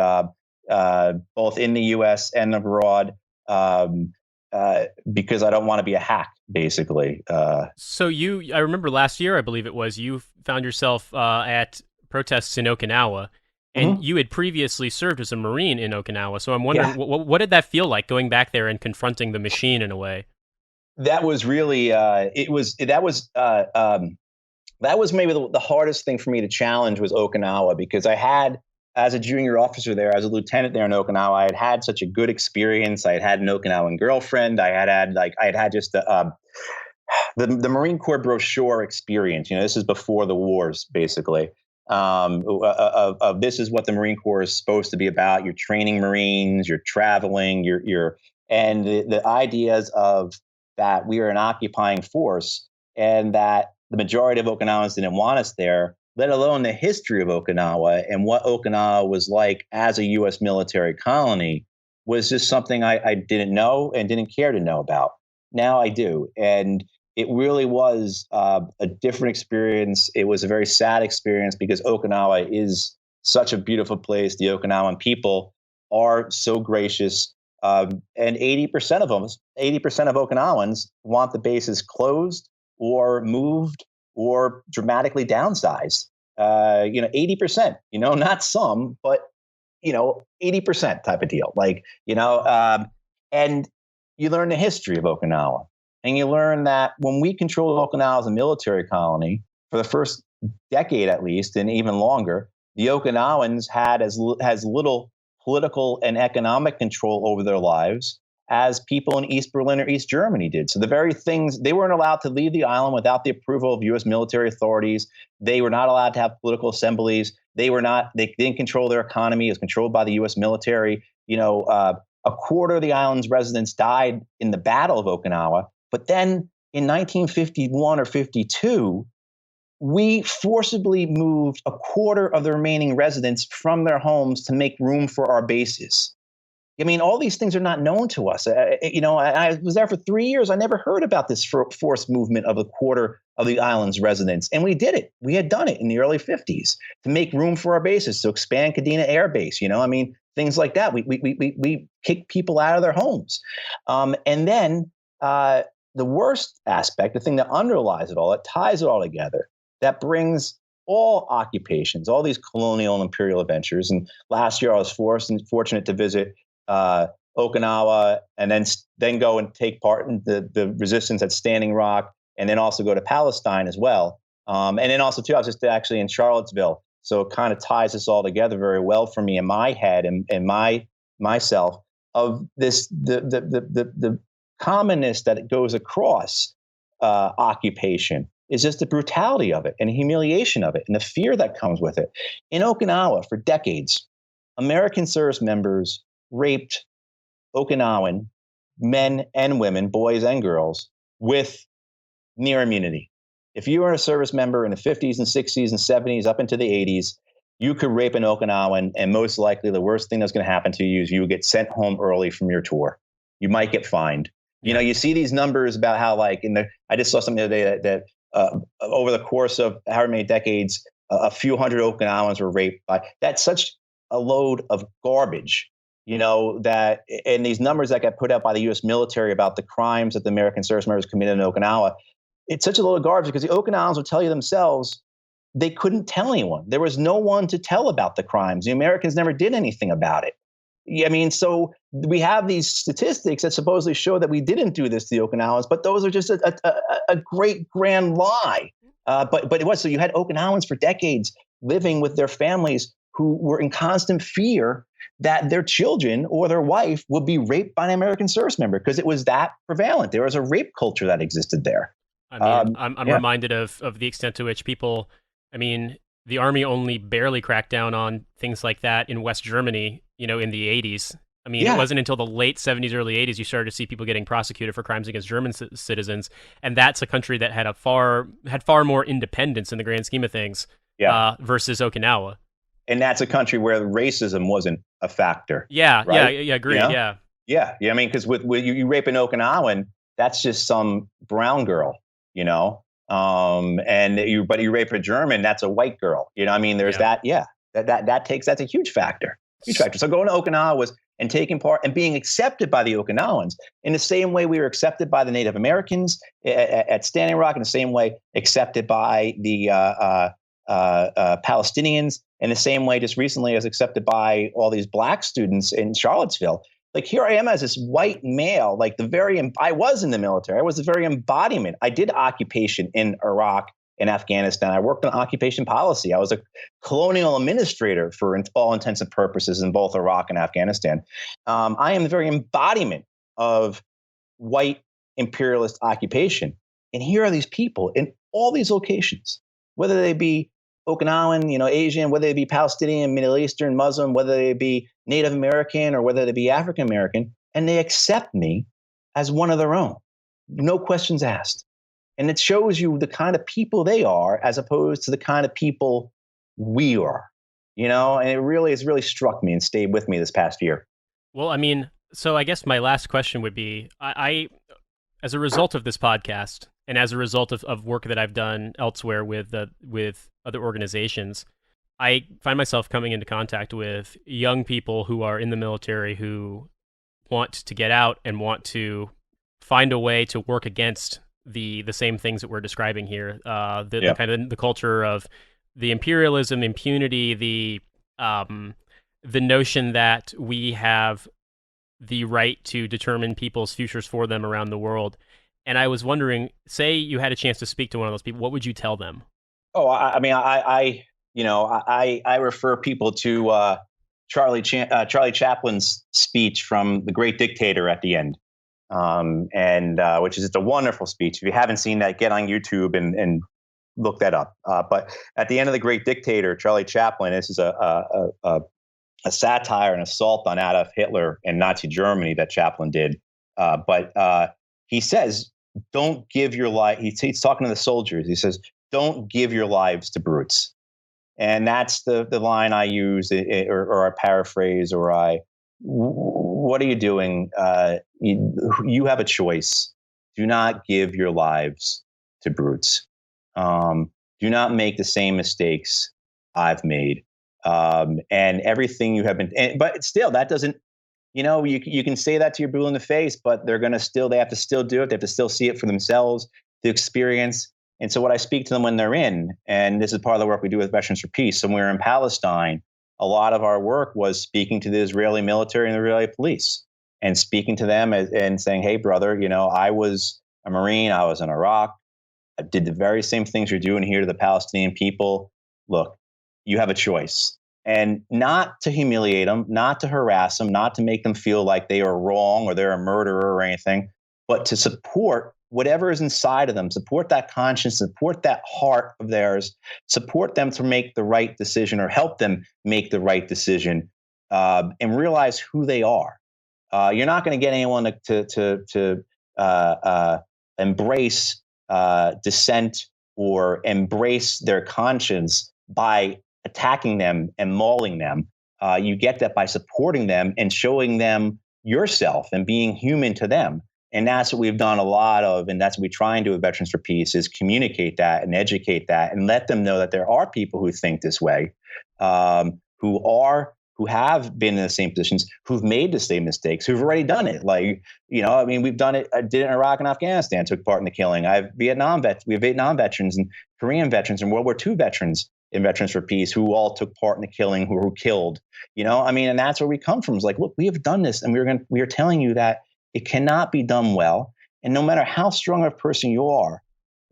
Speaker 3: both in the U.S. and abroad. Because I don't want to be a hack, basically.
Speaker 1: So I remember last year, I believe it was, you found yourself at protests in Okinawa, and you had previously served as a Marine in Okinawa. So I'm wondering, what did that feel like, going back there and confronting the machine in a way?
Speaker 3: That was really, that was maybe the hardest thing for me to challenge was Okinawa, because I had, as a junior officer there, as a lieutenant there in Okinawa, I had such a good experience. I had an Okinawan girlfriend. I had just the Marine Corps brochure experience. This is before the wars, basically. Of this is what the Marine Corps is supposed to be about. You're training Marines. You're traveling. And the ideas of that we are an occupying force, and that the majority of Okinawans didn't want us there, let alone the history of Okinawa and what Okinawa was like as a U.S. military colony, was just something I didn't know and didn't care to know about. Now I do. And it really was a different experience. It was a very sad experience, because Okinawa is such a beautiful place. The Okinawan people are so gracious. And 80% of Okinawans want the bases closed or moved or dramatically downsized. 80%, not some, but 80% type of deal. And you learn the history of Okinawa, and you learn that when we controlled Okinawa as a military colony for the first decade at least, and even longer, the Okinawans had as little political and economic control over their lives as people in East Berlin or East Germany did. So the very things, they weren't allowed to leave the island without the approval of U.S. military authorities. They were not allowed to have political assemblies. They didn't control their economy. It was controlled by the U.S. military. A quarter of the island's residents died in the Battle of Okinawa, But then in 1951 or 52, we forcibly moved a quarter of the remaining residents from their homes to make room for our bases. I mean, all these things are not known to us. I was there for 3 years. I never heard about this forced movement of a quarter of the island's residents. And we did it. We had done it in the early 50s to make room for our bases, to expand Kadena Air Base. Things like that. We kicked people out of their homes. And then the worst aspect, the thing that underlies it all, that ties it all together, that brings all occupations, all these colonial and imperial adventures. And last year I was fortunate to visit Okinawa, and then go and take part in the resistance at Standing Rock, and then also go to Palestine as well. And then also too, I was just actually in Charlottesville, so it kind of ties this all together very well for me in my head and myself of this the commonness that it goes across occupation is just the brutality of it and the humiliation of it and the fear that comes with it. In Okinawa, for decades, American service members raped Okinawan men and women, boys and girls, with near immunity. If you were a service member in the 50s and 60s and 70s up into the 80s, you could rape an Okinawan, and most likely the worst thing that's going to happen to you is you would get sent home early from your tour. You might get fined. You see these numbers about how, like, I just saw something the other day that over the course of however many decades, a few hundred Okinawans were raped that's such a load of garbage. That and these numbers that got put out by the U.S. military about the crimes that the American service members committed in Okinawa, it's such a load of garbage because the Okinawans will tell you themselves they couldn't tell anyone. There was no one to tell about the crimes. The Americans never did anything about it. I mean, so we have these statistics that supposedly show that we didn't do this to the Okinawans, but those are just a great grand lie. But it was, so you had Okinawans for decades living with their families who were in constant fear that their children or their wife would be raped by an American service member because it was that prevalent. There was a rape culture that existed there.
Speaker 1: I mean, I'm reminded of the extent to which people, the army only barely cracked down on things like that in West Germany, in the 80s. It wasn't until the late 70s, early 80s you started to see people getting prosecuted for crimes against German citizens, and that's a country that had far more independence in the grand scheme of things versus Okinawa.
Speaker 3: And that's a country where racism wasn't a factor.
Speaker 1: Yeah,
Speaker 3: right?
Speaker 1: yeah, agreed. Yeah.
Speaker 3: Because with you rape an Okinawan, that's just some brown girl, but you rape a German, that's a white girl. There's that. Yeah, that's a huge factor. So going to Okinawa and taking part and being accepted by the Okinawans in the same way we were accepted by the Native Americans at Standing Rock, in the same way accepted by the Palestinians, in the same way just recently as accepted by all these black students in Charlottesville. Like, here I am as this white male, like I was in the military. I was the very embodiment. I did occupation in Iraq and Afghanistan. I worked on occupation policy. I was a colonial administrator for all intents and purposes in both Iraq and Afghanistan. I am the very embodiment of white imperialist occupation. And here are these people in all these locations, whether they be Okinawan, Asian, whether they be Palestinian, Middle Eastern, Muslim, whether they be Native American or whether they be African American, and they accept me as one of their own. No questions asked. And it shows you the kind of people they are as opposed to the kind of people we are, and it really has really struck me and stayed with me this past year.
Speaker 1: Well, so I guess my last question would be, I as a result of this podcast and as a result of work that I've done elsewhere with other organizations, I find myself coming into contact with young people who are in the military who want to get out and want to find a way to work against the same things that we're describing here. The kind of the culture of the imperialism, impunity, the notion that we have the right to determine people's futures for them around the world. And I was wondering, say you had a chance to speak to one of those people, what would you tell them?
Speaker 3: Oh, I refer people to Charlie Chaplin's speech from The Great Dictator at the end, which is just a wonderful speech. If you haven't seen that, get on YouTube and look that up. But at the end of The Great Dictator, Charlie Chaplin, this is a satire, an assault on Adolf Hitler and Nazi Germany that Chaplin did. But he says, don't give your life. He's talking to the soldiers. He says, don't give your lives to brutes. And that's the line I use, or I paraphrase, or what are you doing? You have a choice. Do not give your lives to brutes. Do not make the same mistakes I've made. And everything you have been, but still, that doesn't, you can say that to your blue in the face, but they have to still do it. They have to still see it for themselves, the experience. And so what I speak to them when they're in, and this is part of the work we do with Veterans for Peace. So when we were in Palestine, a lot of our work was speaking to the Israeli military and the Israeli police, and speaking to them and saying, hey, brother, I was a Marine. I was in Iraq. I did the very same things you're doing here to the Palestinian people. Look, you have a choice. And not to humiliate them, not to harass them, not to make them feel like they are wrong or they're a murderer or anything, but to support whatever is inside of them, support that conscience, support that heart of theirs, support them to make the right decision, or help them make the right decision, and realize who they are. You're not going to get anyone to embrace dissent or embrace their conscience by attacking them and mauling them. You get that by supporting them and showing them yourself and being human to them. And that's what we've done a lot of, and that's what we try and do with Veterans for Peace, is communicate that and educate that and let them know that there are people who think this way, who have been in the same positions, who've made the same mistakes, who've already done it. We've done it. I did it in Iraq and Afghanistan, took part in the killing. We have Vietnam veterans and Korean veterans and World War II veterans in Veterans for Peace who all took part in the killing, who were killed. And that's where we come from. It's like, look, we have done this, and we are telling you that it cannot be done well. And no matter how strong a person you are,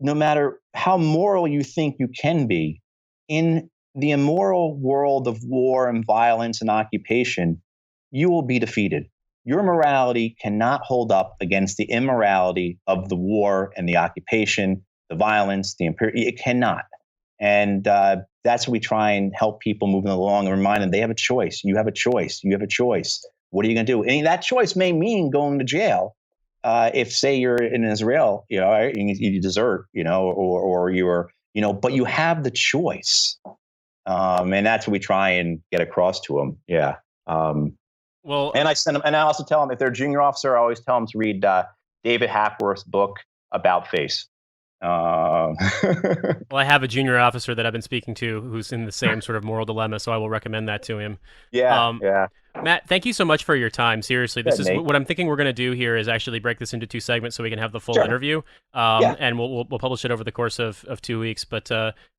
Speaker 3: no matter how moral you think you can be, in the immoral world of war and violence and occupation, you will be defeated. Your morality cannot hold up against the immorality of the war and the occupation, the violence, the imperial. It cannot. And that's what we try and help people moving along and remind them they have a choice. You have a choice. You have a choice. What are you going to do? And that choice may mean going to jail. If, say, you're in Israel, you desert, or you're, but you have the choice. And that's what we try and get across to them. Yeah.
Speaker 1: Well,
Speaker 3: and I also tell them, if they're a junior officer, I always tell them to read David Hackworth's book About Face.
Speaker 1: Well, I have a junior officer that I've been speaking to who's in the same sort of moral dilemma, so I will recommend that to him.
Speaker 3: Yeah.
Speaker 1: Matt, thank you so much for your time. Seriously, this is
Speaker 3: Nate.
Speaker 1: what I'm thinking we're going to do here is actually break this into 2 segments so we can have the full interview. And we'll publish it over the course of 2 weeks. But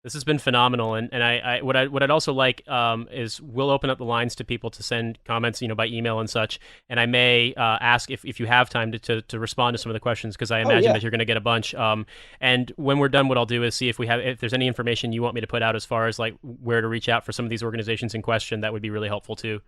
Speaker 1: this has been phenomenal. And what I'd also like is we'll open up the lines to people to send comments, by email and such. And I may ask if you have time to respond to some of the questions, because I imagine that you're going to get a bunch. And when we're done, what I'll do is see if there's any information you want me to put out as far as like where to reach out for some of these organizations in question. That would be really helpful too.